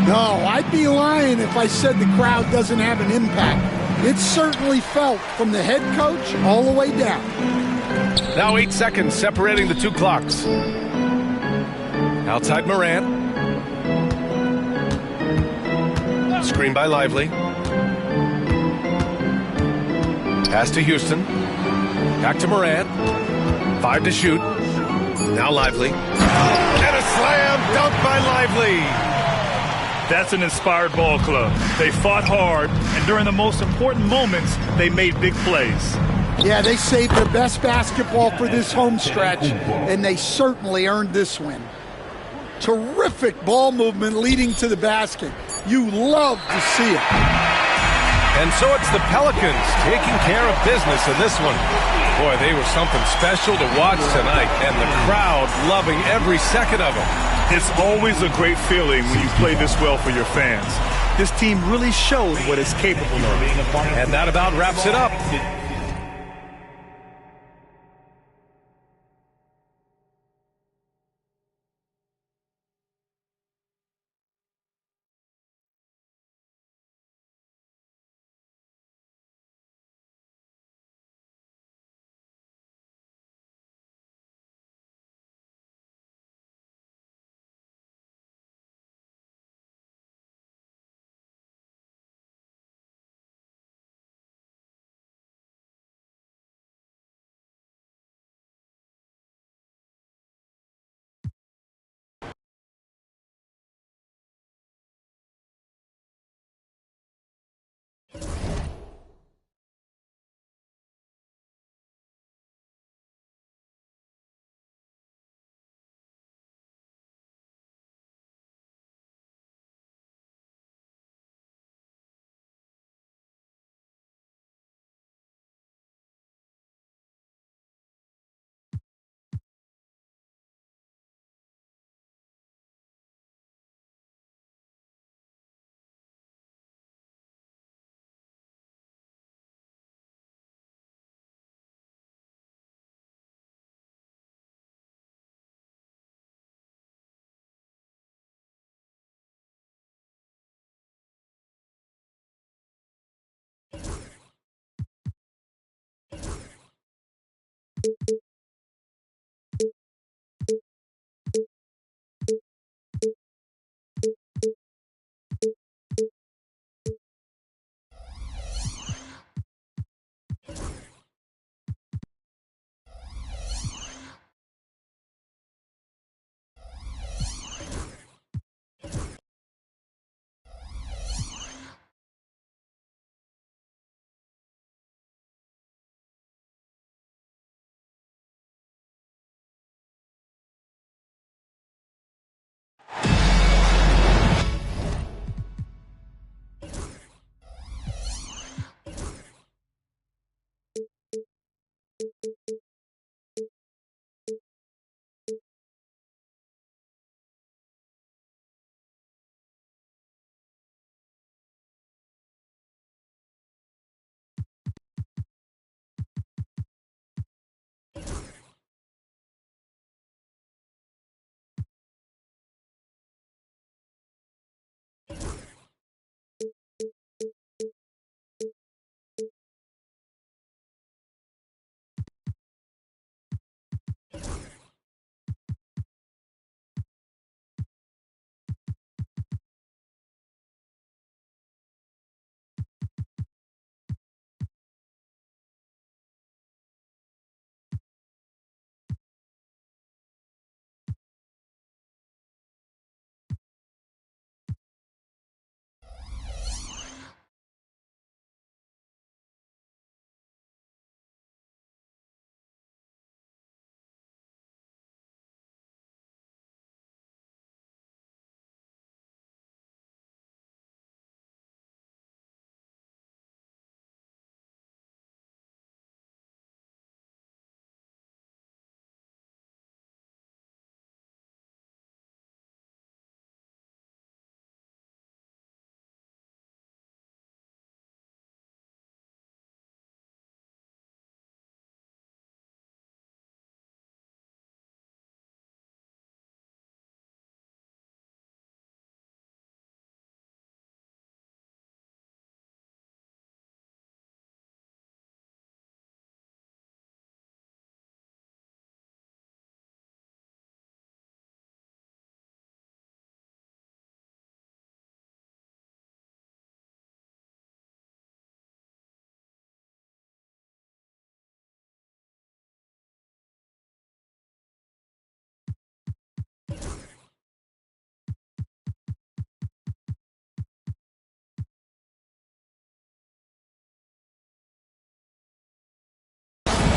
No, I'd be lying if I said the crowd doesn't have an impact. It's certainly felt from the head coach all the way down. Now 8 seconds separating the two clocks. Outside Morant. Screen by Lively. Pass to Houston. Back to Morant. 5 to shoot. Now Lively. And a slam dunk by Lively. That's an inspired ball club. They fought hard, and during the most important moments, they made big plays. Yeah, they saved their best basketball for this home stretch, and they certainly earned this win. Terrific ball movement leading to the basket. You love to see it. And so it's the Pelicans taking care of business in this one. Boy, they were something special to watch tonight, and the crowd loving every second of it. It's always a great feeling when you play this well for your fans. This team really showed what it's capable of. And that about wraps it up.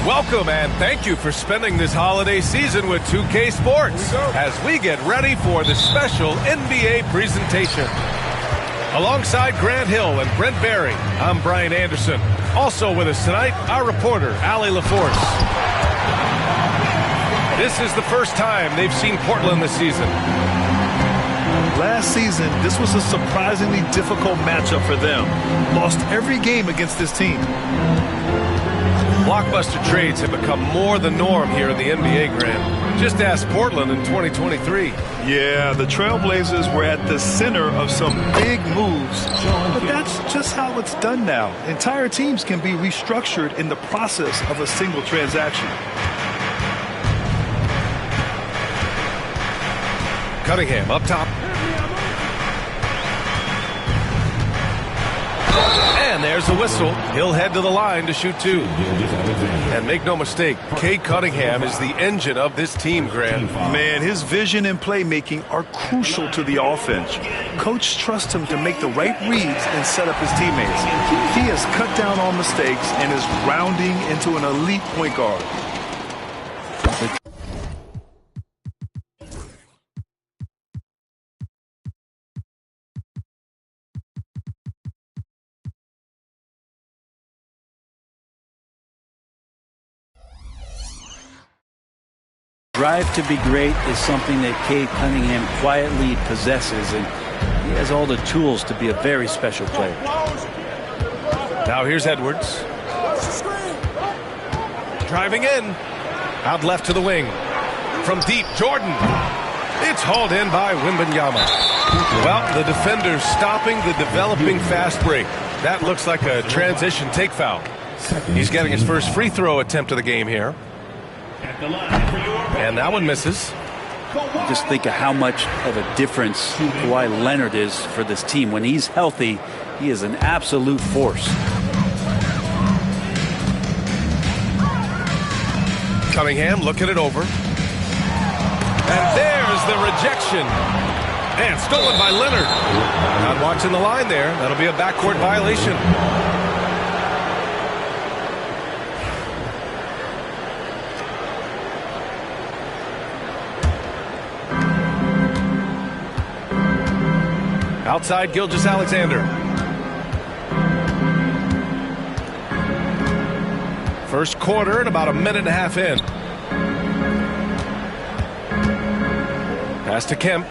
Welcome and thank you for spending this holiday season with 2K Sports as we get ready for the special NBA presentation. Alongside Grant Hill and Brent Barry, I'm Brian Anderson. Also with us tonight, our reporter, Allie LaForce. This is the first time they've seen Portland this season. Last season, this was a surprisingly difficult matchup for them. Lost every game against this team. Blockbuster trades have become more the norm here in the NBA, Grant. Just ask Portland in 2023. Yeah, the Trailblazers were at the center of some big moves. But that's just how it's done now. Entire teams can be restructured in the process of a single transaction. Cunningham up top. And there's the whistle. He'll head to the line to shoot two. And make no mistake, Cade Cunningham is the engine of this team, Grant. Man, his vision and playmaking are crucial to the offense. Coach trusts him to make the right reads and set up his teammates. He has cut down on mistakes and is rounding into an elite point guard. Drive to be great is something that Cade Cunningham quietly possesses, and he has all the tools to be a very special player. Now here's Edwards. Driving in. Out left to the wing. From deep, Jordan. It's hauled in by Wembanyama. Well, the defender's stopping the developing fast break. That looks like a transition take foul. He's getting his first free throw attempt of the game here. And that one misses. Just think of how much of a difference Kawhi Leonard is for this team. When he's healthy, he is an absolute force. Cunningham looking it over. And there's the rejection. And stolen by Leonard. Not watching the line there. That'll be a backcourt violation. Outside Gilgeous-Alexander. First quarter and about a minute and a half in. Pass to Kemp.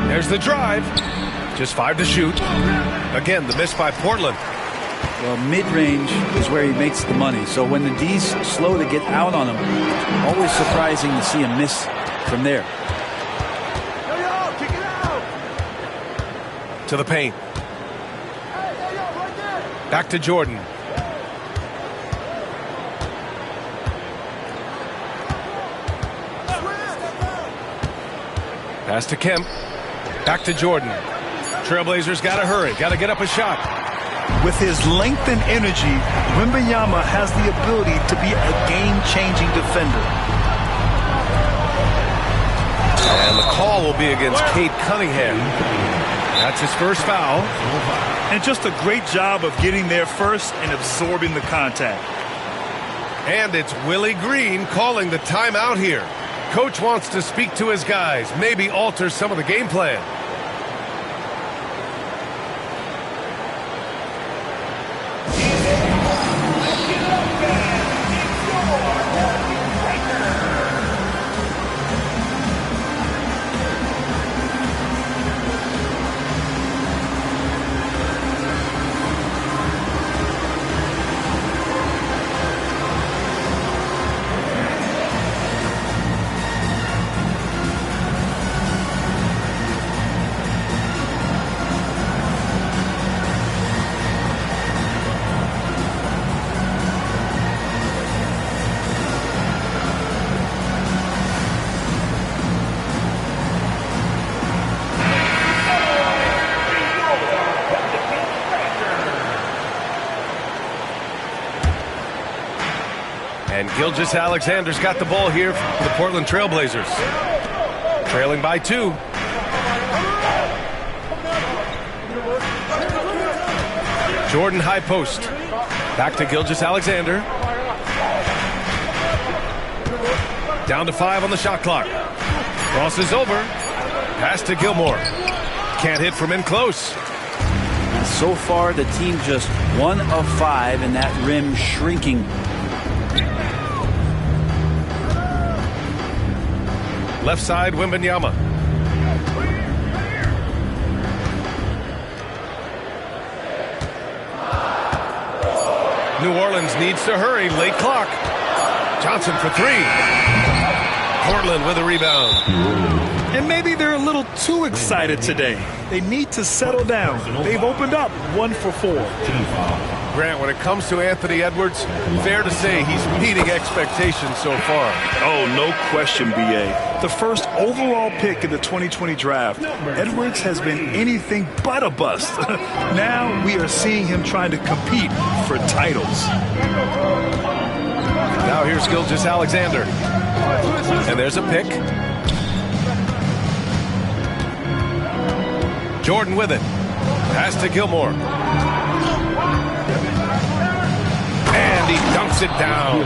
There's the drive. Just 5 to shoot. Again, the miss by Portland. Well, mid-range is where he makes the money. So when the D's slow to get out on him, always surprising to see a miss from there. To the paint. Back to Jordan. Pass to Kemp. Back to Jordan. Trailblazers got to hurry. Got to get up a shot. With his length and energy, Wembanyama has the ability to be a game-changing defender. And the call will be against Cade Cunningham. That's his first foul. And just a great job of getting there first and absorbing the contact. And it's Willie Green calling the timeout here. Coach wants to speak to his guys, maybe alter some of the game plan. And Gilgeous-Alexander's got the ball here for the Portland Trailblazers. Trailing by 2. Jordan high post. Back to Gilgeous-Alexander. Down to 5 on the shot clock. Crosses over. Pass to Gilmore. Can't hit from in close. And so far, the team just 1 of 5, and that rim shrinking. Left side, Wembanyama. New Orleans needs to hurry. Late clock. Johnson for 3. Portland with a rebound. And maybe they're a little too excited today. They need to settle down. They've opened up 1 for 4. Grant, when it comes to Anthony Edwards, fair to say he's meeting expectations so far. Oh, no question, B.A. The first overall pick in the 2020 draft, Edwards has been anything but a bust. Now we are seeing him trying to compete for titles. Now here's Gilgeous-Alexander. And there's a pick. Jordan with it. Pass to Gilmore. And he dunks it down.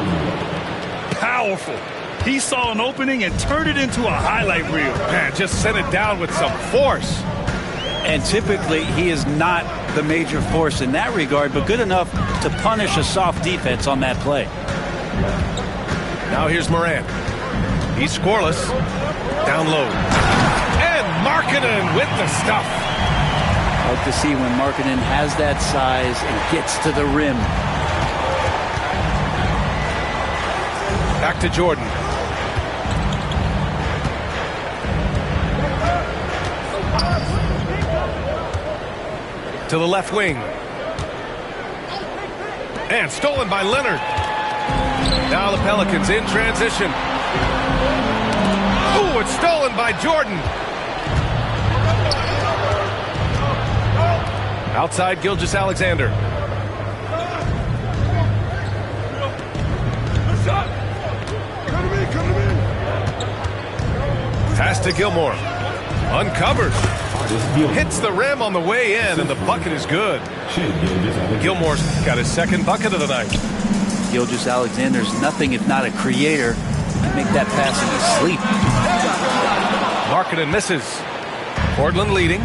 Powerful. He saw an opening and turned it into a highlight reel. Man, just sent it down with some force. And typically, he is not the major force in that regard, but good enough to punish a soft defense on that play. Now here's Morant. He's scoreless. Down low. And Markkanen with the stuff. I like to see when Markkanen has that size and gets to the rim. Back to Jordan. To the left wing. And stolen by Leonard. Now the Pelicans in transition. Ooh, it's stolen by Jordan. Outside Gilgeous-Alexander. Pass to Gilmore. Uncovers. Hits the rim on the way in, and the bucket is good. Gilmore's got his second bucket of the night. Gilgeous-Alexander's nothing if not a creator. Make that pass in his sleep. Markkanen misses. Portland leading.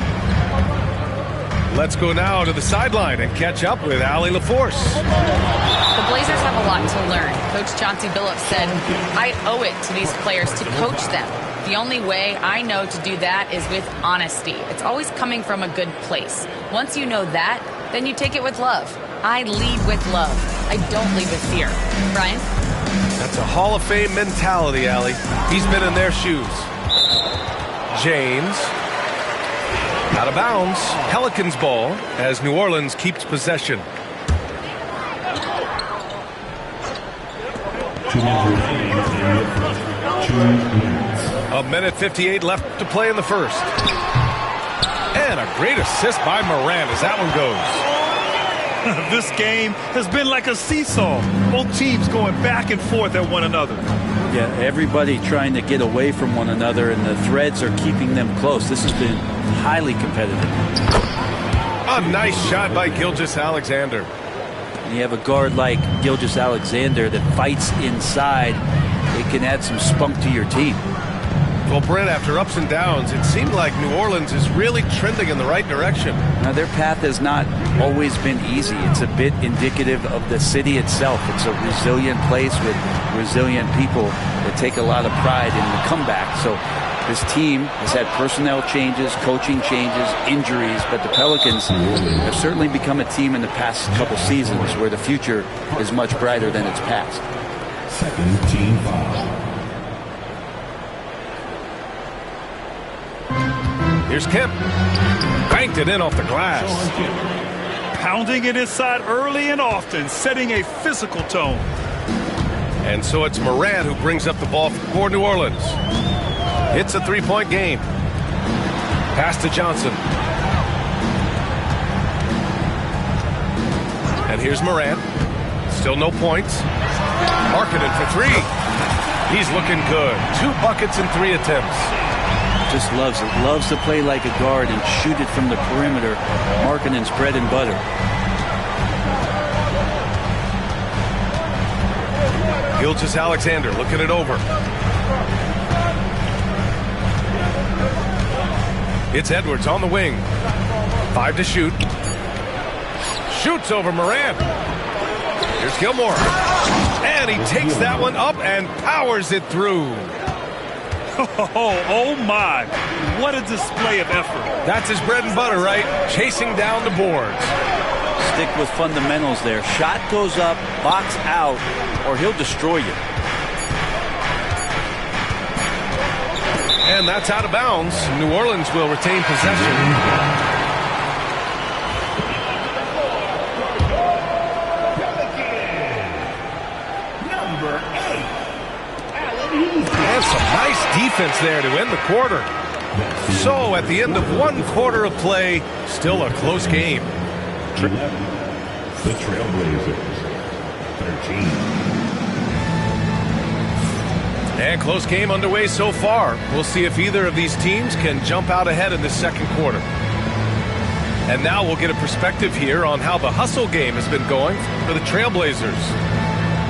Let's go now to the sideline and catch up with Allie LaForce. The Blazers have a lot to learn. Coach Chauncey Billups said, I owe it to these players to coach them. The only way I know to do that is with honesty. It's always coming from a good place. Once you know that, then you take it with love. I lead with love. I don't lead with fear. Brian? That's a Hall of Fame mentality, Allie. He's been in their shoes. James. Out of bounds. Pelicans ball as New Orleans keeps possession. A minute 58 left to play in the first. And a great assist by Morant as that one goes. This game has been like a seesaw. Both teams going back and forth at one another. Yeah, everybody trying to get away from one another, and the threads are keeping them close. This has been highly competitive. A nice shot by Gilgeous-Alexander. You have a guard like Gilgeous-Alexander that fights inside. It can add some spunk to your team. Well, Brent, after ups and downs, it seemed like New Orleans is really trending in the right direction. Now, their path has not always been easy. It's a bit indicative of the city itself. It's a resilient place with resilient people that take a lot of pride in the comeback. So this team has had personnel changes, coaching changes, injuries, but the Pelicans have certainly become a team in the past couple seasons where the future is much brighter than its past. Second team foul. Here's Kemp. Banked it in off the glass. Pounding it inside early and often, setting a physical tone. And so it's Morant who brings up the ball for New Orleans. It's a three-point game. Pass to Johnson. And here's Morant. Still no points. Markkanen for 3. He's looking good. 2 buckets in 3 attempts. Just loves it. Loves to play like a guard and shoot it from the perimeter. Markkanen's bread and butter. Gilgeous-Alexander looking it over. It's Edwards on the wing. 5 to shoot. Shoots over Morant. Here's Gilmore. And he takes that one up and powers it through. Oh my. What a display of effort. That's his bread and butter, right? Chasing down the boards. Stick with fundamentals there. Shot goes up, box out, or he'll destroy you. And that's out of bounds. New Orleans will retain possession. And some nice defense there to end the quarter. So at the end of 1 quarter of play, still a close game. The Trailblazers, 13. And close game underway so far. We'll see if either of these teams can jump out ahead in the second quarter. And now we'll get a perspective here on how the hustle game has been going for the Trailblazers.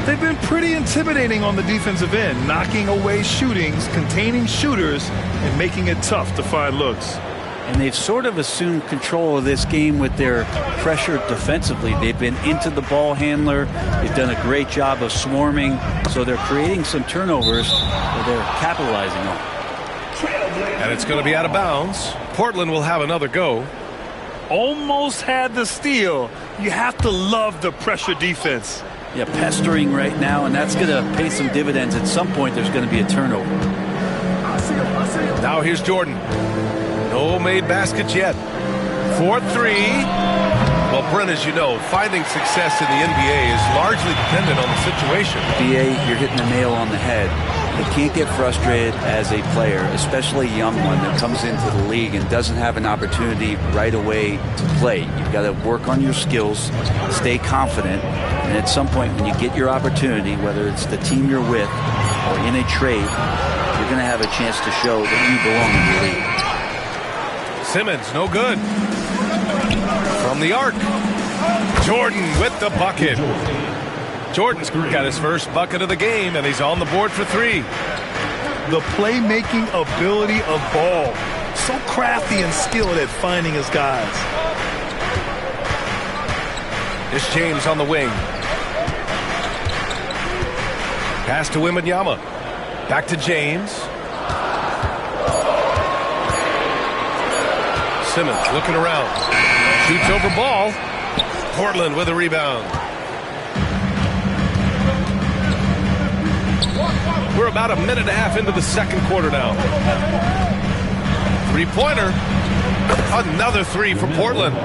They've been pretty intimidating on the defensive end, knocking away shootings, containing shooters, and making it tough to find looks. And they've sort of assumed control of this game with their pressure defensively. They've been into the ball handler. They've done a great job of swarming. So they're creating some turnovers that they're capitalizing on. And it's going to be out of bounds. Portland will have another go. Almost had the steal. You have to love the pressure defense. Yeah, pestering right now, and that's going to pay some dividends. At some point, there's going to be a turnover. Now here's Jordan. No made baskets yet. 4-3. Well, Brent, as you know, finding success in the NBA is largely dependent on the situation. BA, you're hitting the nail on the head. You can't get frustrated as a player, especially a young one that comes into the league and doesn't have an opportunity right away to play. You've got to work on your skills, stay confident, and at some point when you get your opportunity, whether it's the team you're with or in a trade, you're going to have a chance to show that you belong in the league. Simmons, no good. From the arc. Jordan with the bucket. Jordan's got his first bucket of the game, and he's on the board for 3. The playmaking ability of Ball. So crafty and skilled at finding his guys. Here's James on the wing. Pass to Wembanyama. Back to James. Simmons looking around. Shoots over Ball. Portland with a rebound. We're about a minute and a half into the second quarter now. 3-pointer. Another 3 for Portland.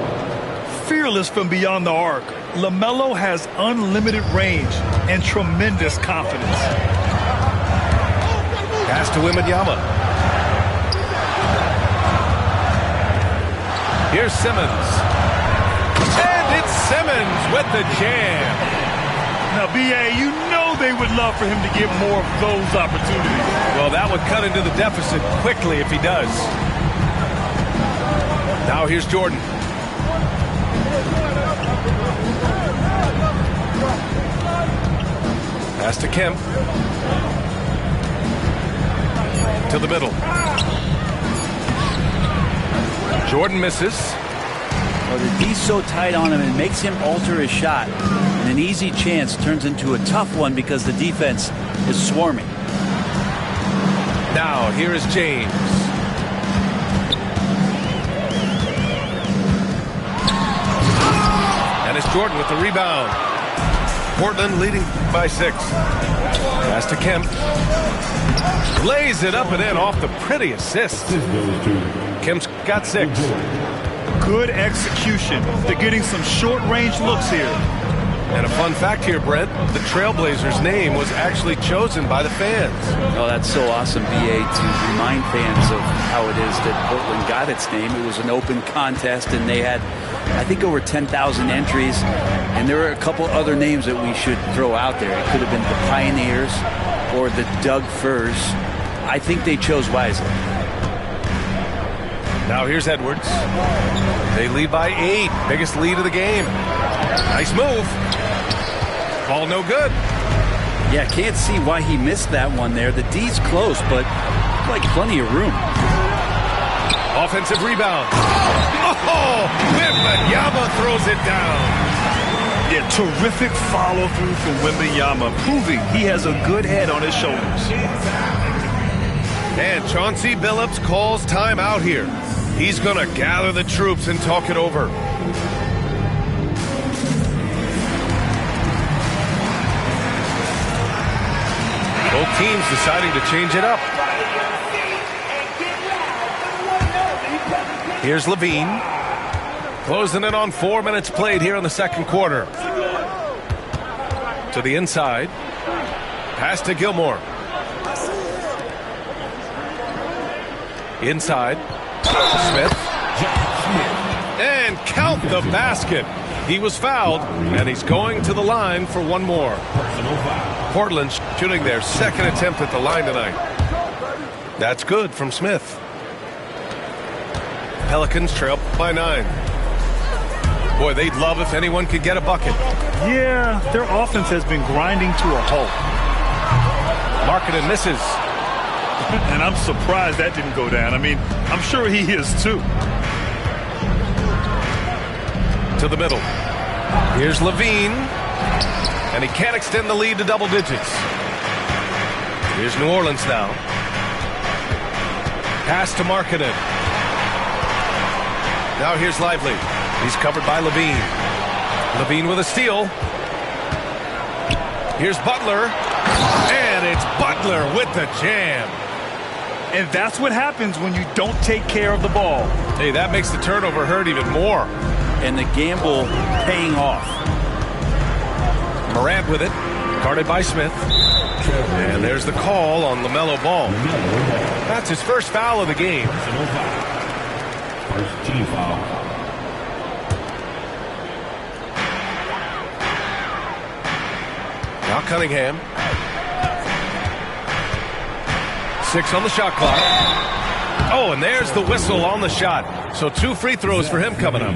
Fearless from beyond the arc. LaMelo has unlimited range and tremendous confidence. Pass to Wembanyama. Here's Simmons. And it's Simmons with the jam. Now, B.A., you know they would love for him to get more of those opportunities. Well, that would cut into the deficit quickly if he does. Now here's Jordan. Pass to Kemp. To the middle. Jordan misses. Well, the D's so tight on him, it makes him alter his shot. And an easy chance turns into a tough one because the defense is swarming. Now, here is James. And it's Jordan with the rebound. Portland leading by 6. Pass to Kemp. Lays it up and in off the pretty assist. Kemp's got 6. Good execution. They're getting some short-range looks here. And a fun fact here, Brent, the Trailblazers' name was actually chosen by the fans. Oh, that's so awesome, BA, to remind fans of how it is that Portland got its name. It was an open contest, and they had, I think, over 10,000 entries. And there were a couple other names that we should throw out there. It could have been the Pioneers or the Doug Furs. I think they chose wisely. Now here's Edwards. They lead by 8. Biggest lead of the game. Nice move. Ball no good. Yeah, can't see why he missed that one there. The D's close, but like plenty of room. Offensive rebound. Oh, Wembanyama throws it down. Yeah, terrific follow-through from Wembanyama, proving he has a good head on his shoulders. And Chauncey Billups calls timeout here. He's going to gather the troops and talk it over. Both teams deciding to change it up. Here's Levine. Closing in on 4 minutes played here in the second quarter. To the inside. Pass to Gilmore. Inside. Smith. And count the basket. He was fouled, and he's going to the line for one more. Portland shooting their second attempt at the line tonight. That's good from Smith. Pelicans trail by 9. Boy, they'd love if anyone could get a bucket. Yeah, their offense has been grinding to a halt. Markkanen misses. And I'm surprised that didn't go down. I mean, I'm sure he is too. To the middle. Here's Levine. And he can't extend the lead to double digits. Here's New Orleans now. Pass to Markkanen. Now here's Lively. He's covered by Levine. Levine with a steal. Here's Butler. And it's Butler with the jam. And that's what happens when you don't take care of the ball. Hey, that makes the turnover hurt even more. And the gamble paying off. Morant with it. Guarded by Smith. And there's the call on LaMelo Ball. That's his first foul of the game. First team foul. Now Cunningham. 6 on the shot clock. Oh, and there's the whistle on the shot. So 2 free throws for him coming up.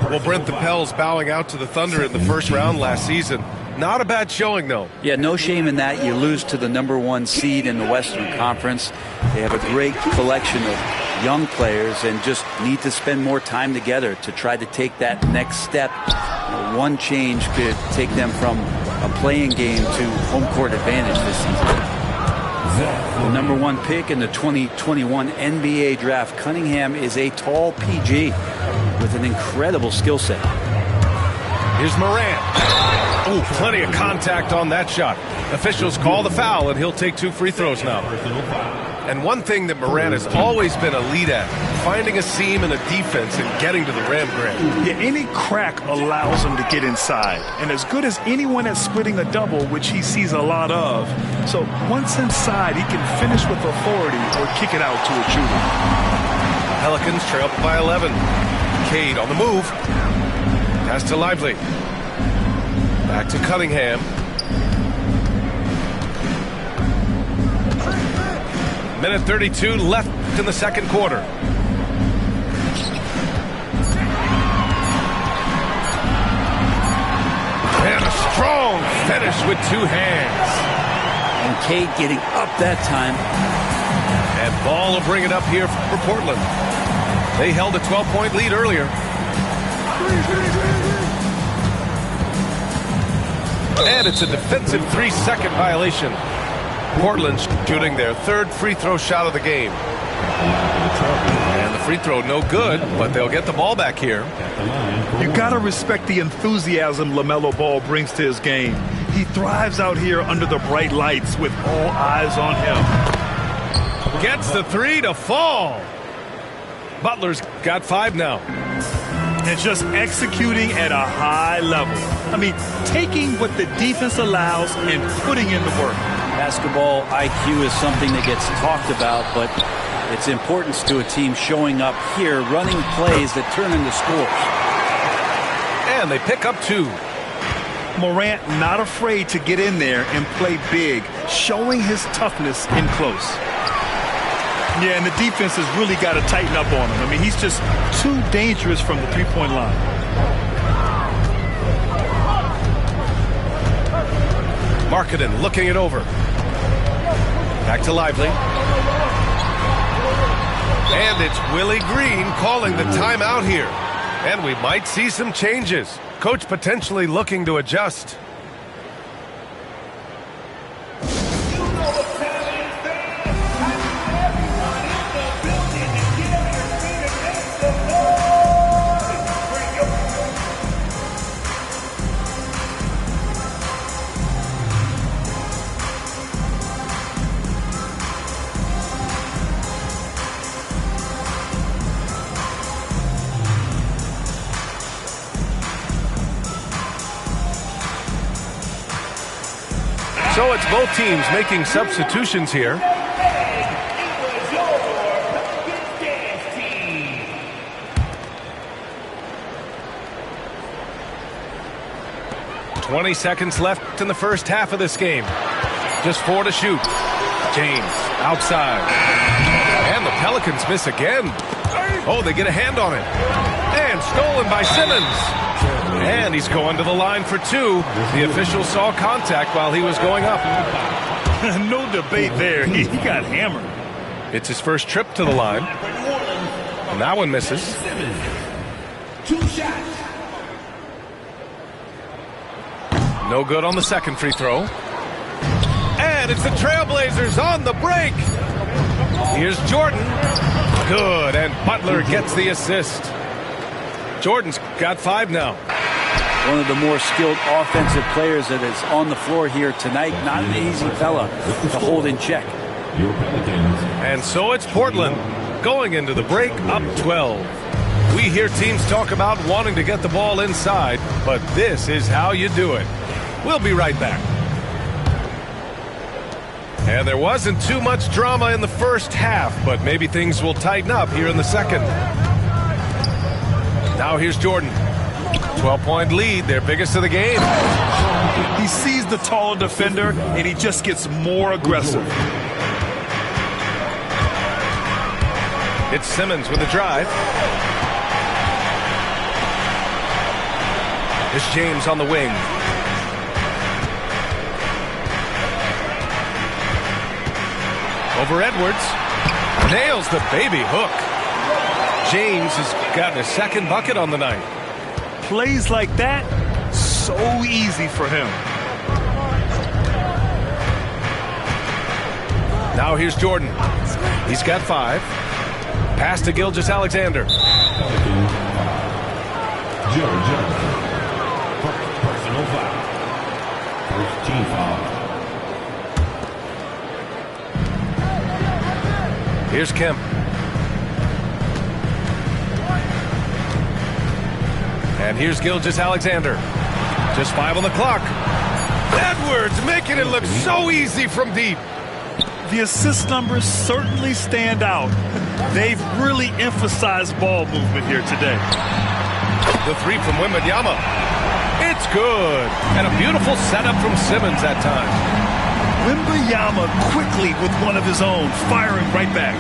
Well, Brent, the Pels bowing out to the Thunder in the first round last season. Not a bad showing, though. Yeah, no shame in that. You lose to the #1 seed in the Western Conference. They have a great collection of young players and just need to spend more time together to try to take that next step. One change could take them from a playing game to home court advantage this season. The #1 pick in the 2021 NBA draft, Cunningham is a tall PG with an incredible skill set. Here's Morant. Oh, plenty of contact on that shot. Officials call the foul, and he'll take 2 free throws now. And one thing that Morant has always been a lead at, finding a seam in a defense and getting to the rim, Grant. Yeah, any crack allows him to get inside. And as good as anyone at splitting a double, which he sees a lot of. So once inside, he can finish with authority or kick it out to a shooter. Pelicans trail by 11. Cade on the move. Pass to Lively. Back to Cunningham. Minute 32 left in the second quarter. And a strong finish with 2 hands. And Cade getting up that time. And Ball will bring it up here for Portland. They held a 12-point lead earlier. And it's a defensive 3-second violation. Portland shooting their 3rd free throw shot of the game. And the free throw no good, but they'll get the ball back here. You got to respect the enthusiasm LaMelo Ball brings to his game. He thrives out here under the bright lights with all eyes on him. Gets the 3 to fall. Butler's got 5 now. And just executing at a high level. I mean, taking what the defense allows and putting in the work. Basketball IQ is something that gets talked about, but its importance to a team showing up here, running plays that turn into scores. And they pick up 2. Morant not afraid to get in there and play big, showing his toughness in close. Yeah, and the defense has really got to tighten up on him. I mean, he's just too dangerous from the three-point line. Markkanen looking it over. Back to Lively. And it's Willie Green calling the timeout here. And we might see some changes. Coach potentially looking to adjust. So it's both teams making substitutions here. "20 seconds left in the first half of this game. Just 4 to shoot. James outside. And the Pelicans miss again. Oh, they get a hand on it. And stolen by Simmons. And he's going to the line for 2. The official saw contact while he was going up. No debate there. He got hammered. It's his first trip to the line. And that one misses. 2 shots. No good on the second free throw. And it's the Trailblazers on the break. Here's Jordan. Good, and Butler gets the assist. Jordan's got 5 now. One of the more skilled offensive players that is on the floor here tonight. Not an easy fella to hold in check. Your Pelicans. And so it's Portland going into the break up 12. We hear teams talk about wanting to get the ball inside, but this is how you do it. We'll be right back. And there wasn't too much drama in the first half, but maybe things will tighten up here in the second. Now here's Jordan. 12-point lead, their biggest of the game. He sees the taller defender, and he just gets more aggressive. It's Simmons with the drive. It's James on the wing. Over Edwards. Nails the baby hook. James has gotten a second bucket on the night. Plays like that, so easy for him. Now here's Jordan. He's got 5. Pass to Gilgeous-Alexander. Joe Johnson. Personal foul. First team foul. Here's Kemp. And here's Gilgeous-Alexander. Just 5 on the clock. Edwards making it look so easy from deep. The assist numbers certainly stand out. They've really emphasized ball movement here today. The 3 from Wembanyama. It's good. And a beautiful setup from Simmons that time. Wembanyama quickly with one of his own, firing right back.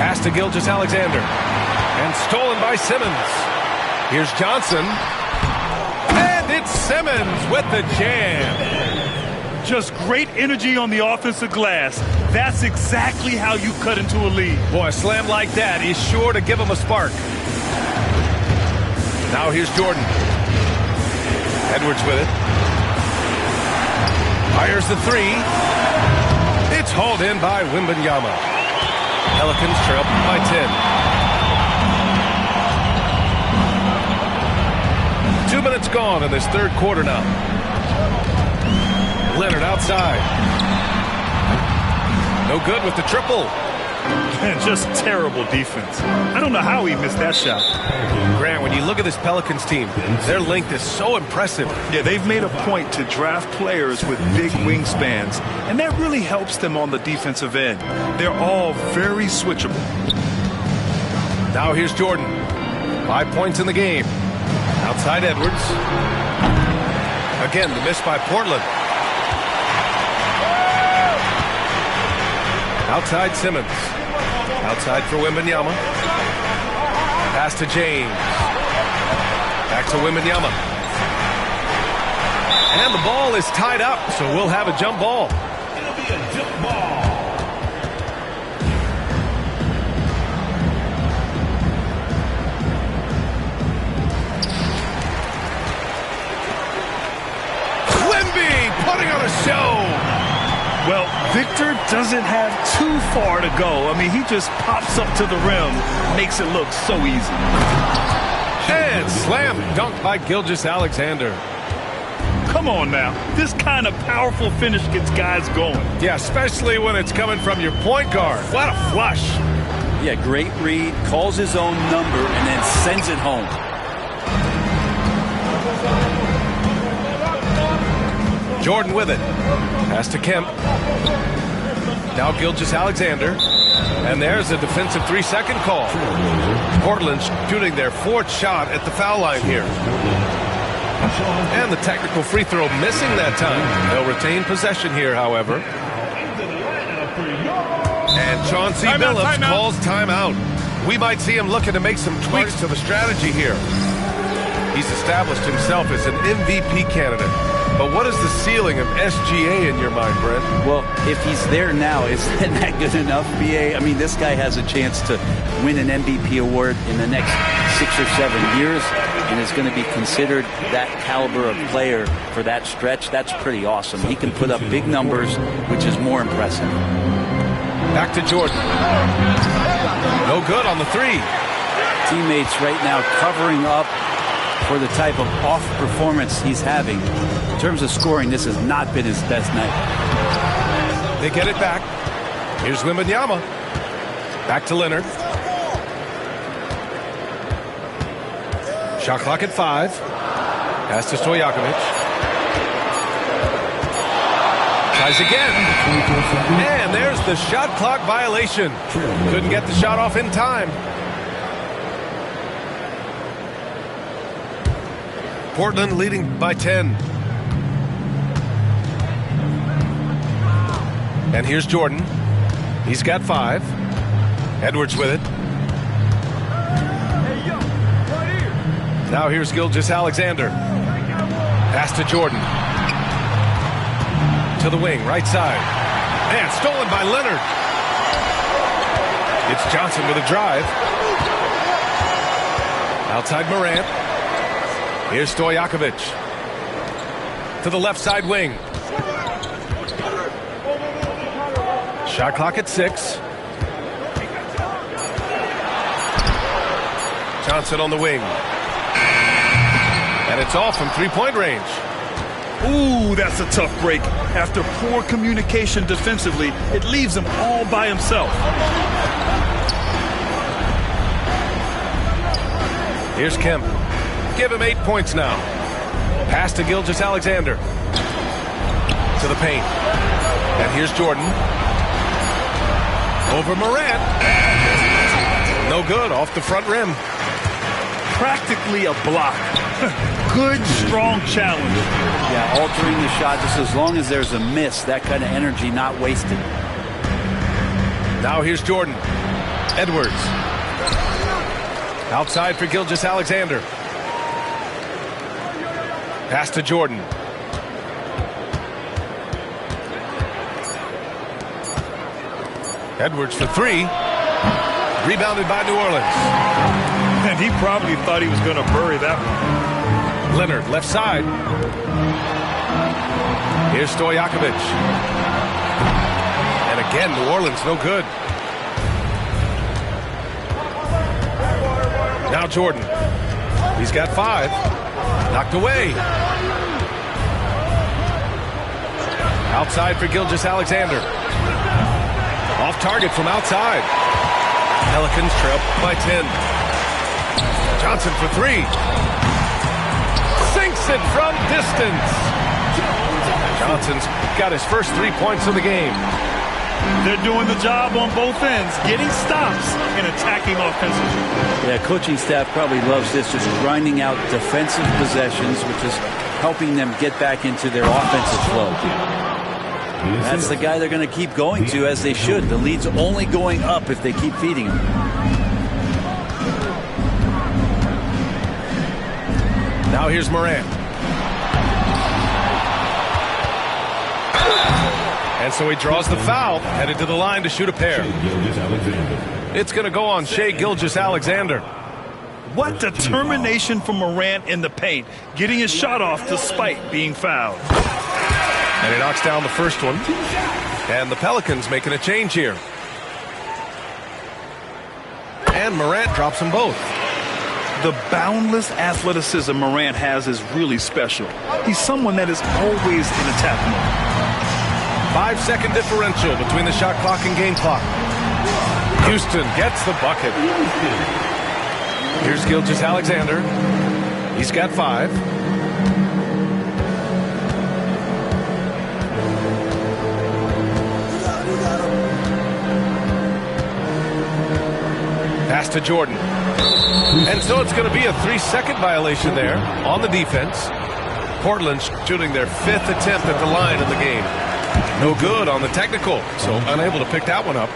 Pass to Gilgeous-Alexander. And stolen by Simmons. Here's Johnson. And it's Simmons with the jam. Just great energy on the offensive glass. That's exactly how you cut into a lead. Boy, a slam like that is sure to give him a spark. Now here's Jordan. Edwards with it. Fires the 3. It's hauled in by Wembanyama. Pelicans trail by 10. 2 minutes gone in this third quarter now. Leonard outside. No good with the triple. Just terrible defense. I don't know how he missed that shot. Grant, when you look at this Pelicans team, their length is so impressive. Yeah, they've made a point to draft players with big wingspans, and that really helps them on the defensive end. They're all very switchable. Now here's Jordan. 5 points in the game. Outside Edwards. Again, the miss by Portland. Outside Simmons. Outside for Wembanyama. Pass to James. Back to Wembanyama. And the ball is tied up, so we'll have a jump ball. It'll be a jump ball. Wemby putting on a show. Well, Victor doesn't have too far to go. I mean, he just pops up to the rim, makes it look so easy. And slam dunk by Gilgeous-Alexander. Come on now. This kind of powerful finish gets guys going. Yeah, especially when it's coming from your point guard. What a flush. Yeah, great read, calls his own number, and then sends it home. Jordan with it. Pass to Kemp. Now Gilgeous-Alexander. And there's a defensive 3-second call. Portland shooting their 4th shot at the foul line here. And the technical free throw missing that time. They'll retain possession here, however. And Chauncey Billups calls timeout. We might see him looking to make some tweaks to the strategy here. He's established himself as an MVP candidate. But what is the ceiling of SGA in your mind, Brent? Well, if he's there now, isn't that good enough, BA? I mean, this guy has a chance to win an MVP award in the next 6 or 7 years and is going to be considered that caliber of player for that stretch. That's pretty awesome. He can put up big numbers, which is more impressive. Back to Jordan. No good on the 3. Teammates right now covering up for the type of off performance he's having. In terms of scoring, this has not been his best night. They get it back. Here's Wembanyama. Back to Leonard. Shot clock at 5. Pass to Stojakovic. Tries again. And there's the shot clock violation. Couldn't get the shot off in time. Portland leading by 10. And here's Jordan. He's got 5. Edwards with it. Now here's Gilgeous-Alexander. Pass to Jordan. To the wing, right side. And stolen by Leonard. It's Johnson with a drive. Outside Morant. Here's Stojakovic. To the left side wing. Shot clock at 6. Johnson on the wing. And it's off from 3-point range. Ooh, that's a tough break. After poor communication defensively, it leaves him all by himself. Here's Kemp. Give him 8 points now. Pass to Gilgeous-Alexander. To the paint. And here's Jordan. Over Morant. No good, off the front rim. Practically a block. Good, strong challenge. Yeah, altering the shot just as long as there's a miss, that kind of energy not wasted. Now here's Jordan. Edwards. Outside for Gilgeous-Alexander. Pass to Jordan. Edwards for 3. Rebounded by New Orleans. And he probably thought he was going to bury that one. Leonard, left side. Here's Stojakovic. And again, New Orleans, no good. Now Jordan. He's got 5. Knocked away. Outside for Gilgeous-Alexander. Off target from outside. Pelicans trail by 10. Johnson for 3. Sinks it from distance. Johnson's got his first 3 points of the game. They're doing the job on both ends, getting stops and attacking offensively. Yeah, coaching staff probably loves this, just grinding out defensive possessions, which is helping them get back into their offensive flow. That's the guy they're going to keep going to, as they should. The lead's only going up if they keep feeding him. Now here's Morant. And so he draws the foul, headed to the line to shoot a pair. It's going to go on Shai Gilgeous-Alexander. What determination from Morant in the paint, getting his shot off despite being fouled. And he knocks down the first one. And the Pelicans making a change here. And Morant drops them both. The boundless athleticism Morant has is really special. He's someone that is always in attack mode. 5-second differential between the shot clock and game clock. Houston gets the bucket. Here's Gilgeous-Alexander. He's got 5. Pass to Jordan. And so it's going to be a 3-second violation there on the defense. Portland shooting their 5th attempt at the line in the game. No good on the technical, so unable to pick that one up.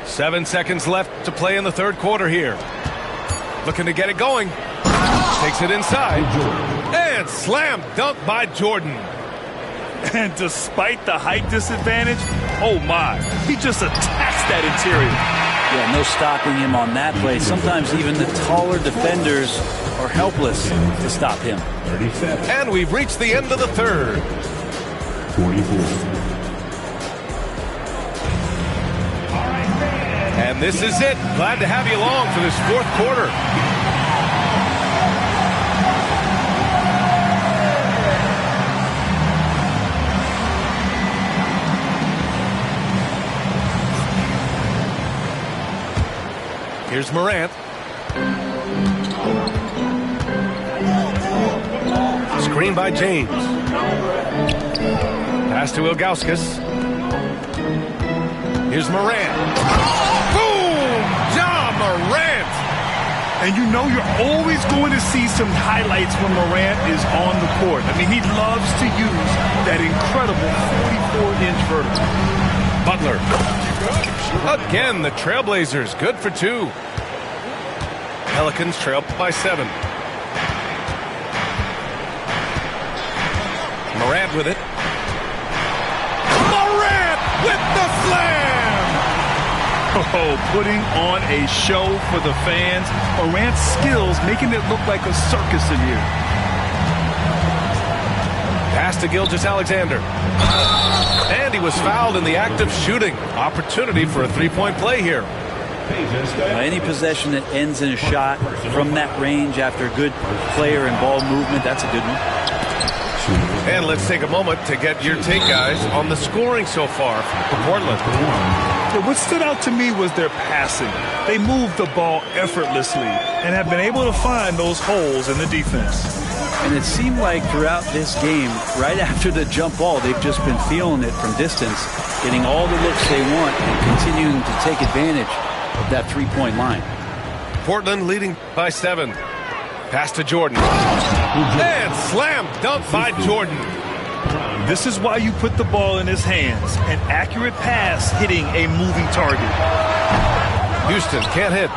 Seven seconds left to play in the third quarter here. Looking to get it going. Takes it inside. And slam dunk by Jordan. And despite the height disadvantage, oh my, he just attacks that interior. Yeah, no stopping him on that play. Sometimes even the taller defenders are helpless to stop him. And we've reached the end of the third. 44. And this is it. Glad to have you along for this fourth quarter. Here's Morant. Screen by James. Pass to Ilgauskas. Here's Morant. Boom! Ja Morant! And you know you're always going to see some highlights when Morant is on the court. I mean, he loves to use that incredible 44-inch vertical. Butler. Again, the Trailblazers good for 2. Pelicans trail by 7. Morant with it. Morant with the slam! Oh, putting on a show for the fans. Morant's skills making it look like a circus in here. Pass to Gilgeous-Alexander. And he was fouled in the act of shooting. Opportunity for a three-point play here. Any possession that ends in a shot from that range after a good player and ball movement, that's a good one. And let's take a moment to get your take, guys, on the scoring so far for Portland. What stood out to me was their passing. They moved the ball effortlessly and have been able to find those holes in the defense. And it seemed like throughout this game, right after the jump ball, they've just been feeling it from distance, getting all the looks they want and continuing to take advantage of that three-point line. Portland leading by 7. Pass to Jordan. And slam dunk by Jordan. This is why you put the ball in his hands. An accurate pass hitting a moving target. Houston can't hit.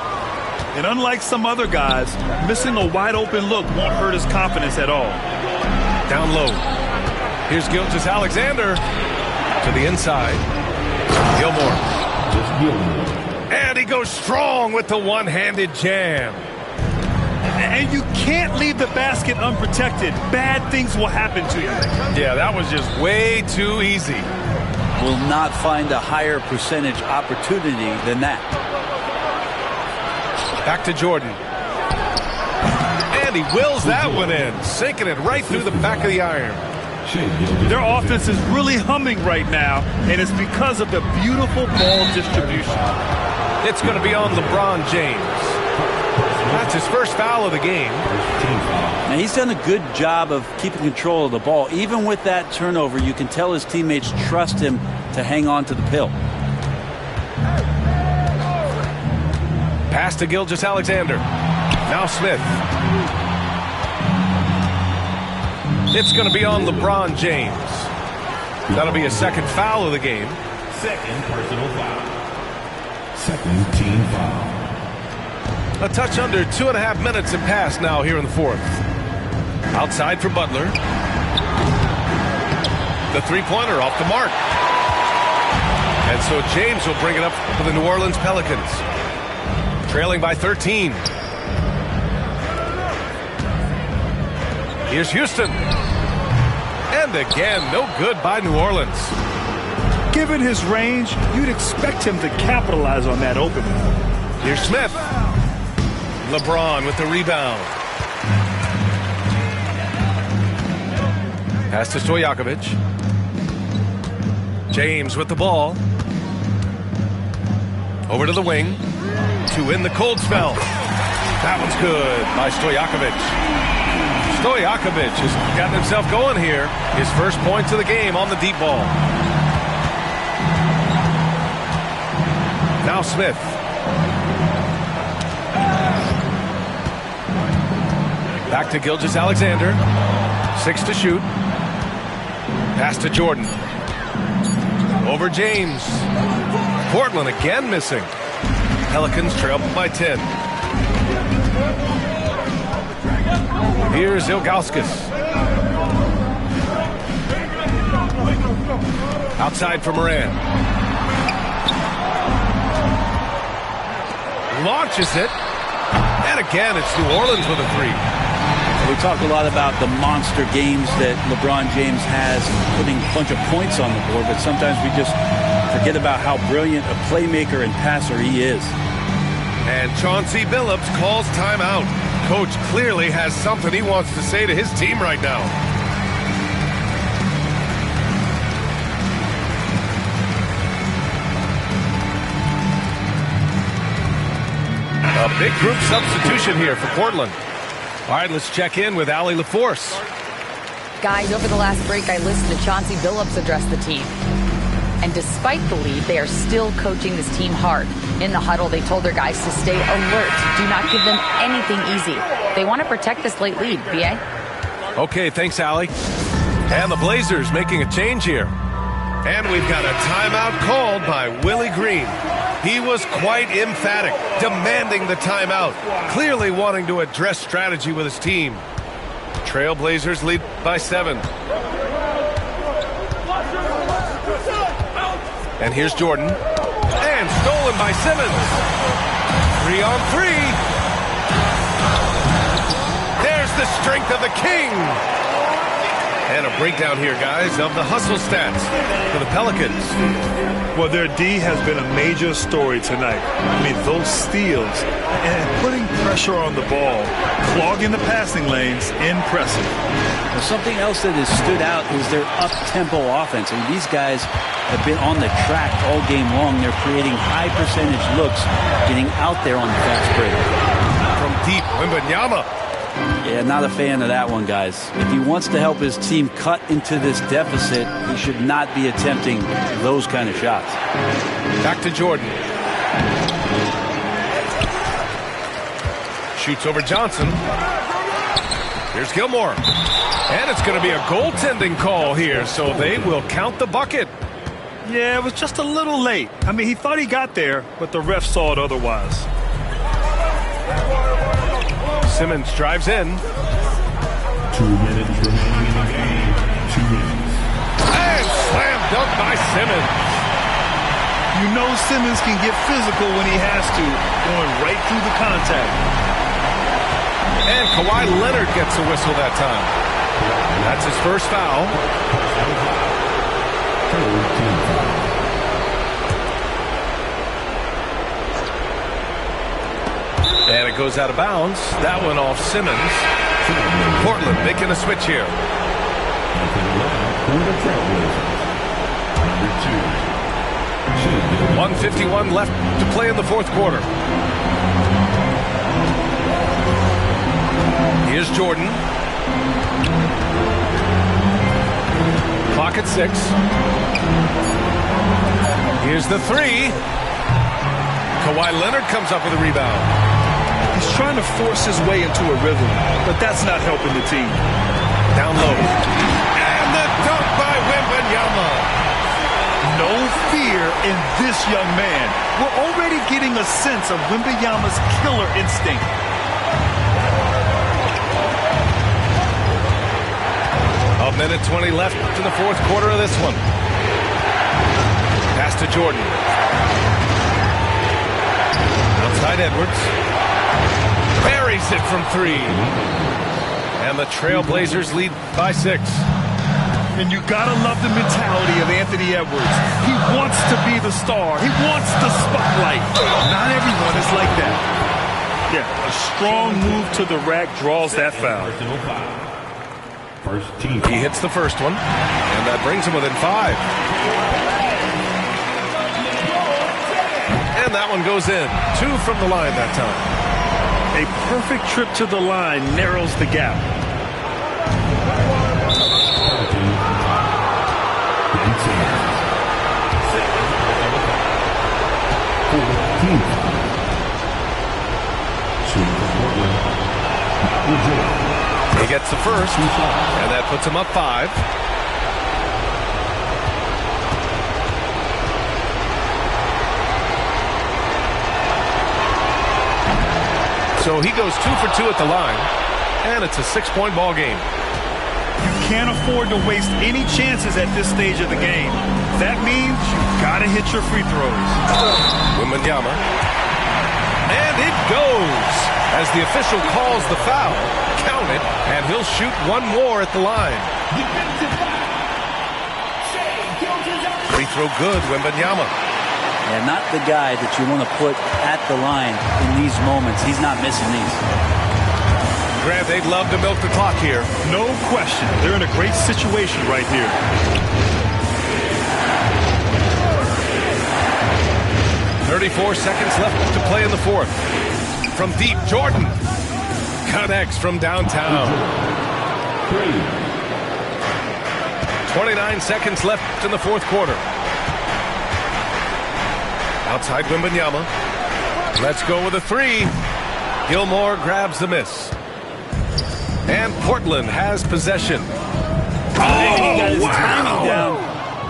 And unlike some other guys, missing a wide-open look won't hurt his confidence at all. Down low. Here's Gilgeous-Alexander to the inside. Gilmore. And he goes strong with the one-handed jam. And you can't leave the basket unprotected. Bad things will happen to you. Yeah, that was just way too easy. Will not find a higher percentage opportunity than that. Back to Jordan. And he wills that one in, sinking it right through the back of the iron. Their offense is really humming right now, and it's because of the beautiful ball distribution. It's going to be on LeBron James. That's his first foul of the game. Now he's done a good job of keeping control of the ball. Even with that turnover, you can tell his teammates trust him to hang on to the pill. Pass to Gilgeous-Alexander. Now Smith. It's going to be on LeBron James. That'll be a second foul of the game. Second personal foul. Second team foul. A touch under 2.5 minutes have passed now here in the fourth. Outside for Butler. The three-pointer off the mark. And so James will bring it up for the New Orleans Pelicans. Trailing by 13. Here's Houston. And again, no good by New Orleans. Given his range, you'd expect him to capitalize on that opening. Here's Smith. LeBron with the rebound. Pass to Stojakovic. James with the ball. Over to the wing. To win the cold spell. That one's good by Stojakovic. Stojakovic has gotten himself going here. His first points of the game on the deep ball. Now Smith. Back to Gilgeous-Alexander. 6 to shoot. Pass to Jordan. Over James. Portland again missing. Pelicans trail by 10. Here's Ilgauskas. Outside for Moran. Launches it. And again, it's New Orleans with a three. We talk a lot about the monster games that LeBron James has, putting a bunch of points on the board, but sometimes we just forget about how brilliant a playmaker and passer he is. And Chauncey Billups calls timeout. Coach clearly has something he wants to say to his team right now. A big group substitution here for Portland. All right, let's check in with Allie LaForce. Guys, over the last break, I listened to Chauncey Billups address the team. And despite the lead, they are still coaching this team hard. In the huddle, they told their guys to stay alert. Do not give them anything easy. They want to protect this late lead, B.A. Okay, thanks, Allie. And the Blazers making a change here. And we've got a timeout called by Willie Green. He was quite emphatic, demanding the timeout, clearly wanting to address strategy with his team. Trailblazers lead by 7. And here's Jordan. And stolen by Simmons. 3-on-3. There's the strength of the King. And a breakdown here, guys, of the hustle stats for the Pelicans. Well, their D has been a major story tonight. I mean, those steals and putting pressure on the ball, clogging the passing lanes, impressive. Well, something else that has stood out is their up-tempo offense. I mean, these guys have been on the track all game long. They're creating high-percentage looks, getting out there on the fast break. From deep, Wembanyama. Yeah, not a fan of that one, guys. If he wants to help his team cut into this deficit, he should not be attempting those kind of shots. Back to Jordan. Shoots over Johnson. Here's Gilmore. And it's going to be a goaltending call here, so they will count the bucket. Yeah, it was just a little late. I mean, he thought he got there, but the ref saw it otherwise. Simmons drives in. 2 minutes remaining in the game. 2 minutes. And slam dunk by Simmons. You know Simmons can get physical when he has to, going right through the contact. And Kawhi Leonard gets a whistle that time. That's his first foul. And it goes out of bounds. That one off Simmons. Portland making a switch here. 1:51 left to play in the fourth quarter. Here's Jordan. Clock at 6. Here's the 3. Kawhi Leonard comes up with a rebound. He's trying to force his way into a rhythm, but that's not helping the team. Down low. And the dunk by Wembanyama. No fear in this young man. We're already getting a sense of Wembanyama's killer instinct. minute 20 left in the fourth quarter of this one. Pass to Jordan. Outside Edwards. Buries it from 3. And the Trailblazers lead by 6. And you gotta love the mentality of Anthony Edwards. He wants to be the star. He wants the spotlight. Not everyone is like that. Yeah, a strong move to the rack draws that foul. First team. He hits the first one, and that brings him within 5. And that one goes in. 2 from the line that time. A perfect trip to the line narrows the gap. He gets the first, and that puts him up 5. So he goes 2 for 2 at the line, and it's a 6-point ball game. You can't afford to waste any chances at this stage of the game. That means you've got to hit your free throws. Wembanyama. And it goes as the official calls the foul. Count it, and he'll shoot 1 more at the line. Free throw good, Wembanyama. And not the guy that you want to put at the line in these moments. He's not missing these. Grant, they'd love to milk the clock here. No question. They're in a great situation right here. .34 seconds left to play in the fourth. From deep, Jordan connects from downtown. 29 seconds left in the fourth quarter. Outside Wembanyama. Let's go with a 3. Gilmore grabs the miss. And Portland has possession. He got his timing down.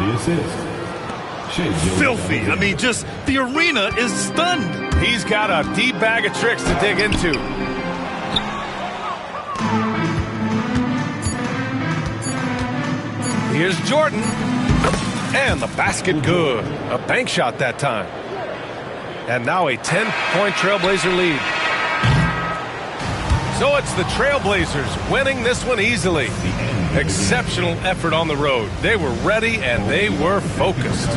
The assist. Filthy. I mean, just the arena is stunned. He's got a deep bag of tricks to dig into. Here's Jordan. And the basket good. A bank shot that time. And now a 10-point Trailblazer lead. So it's the Trailblazers winning this one easily. Exceptional effort on the road. They were ready and they were focused.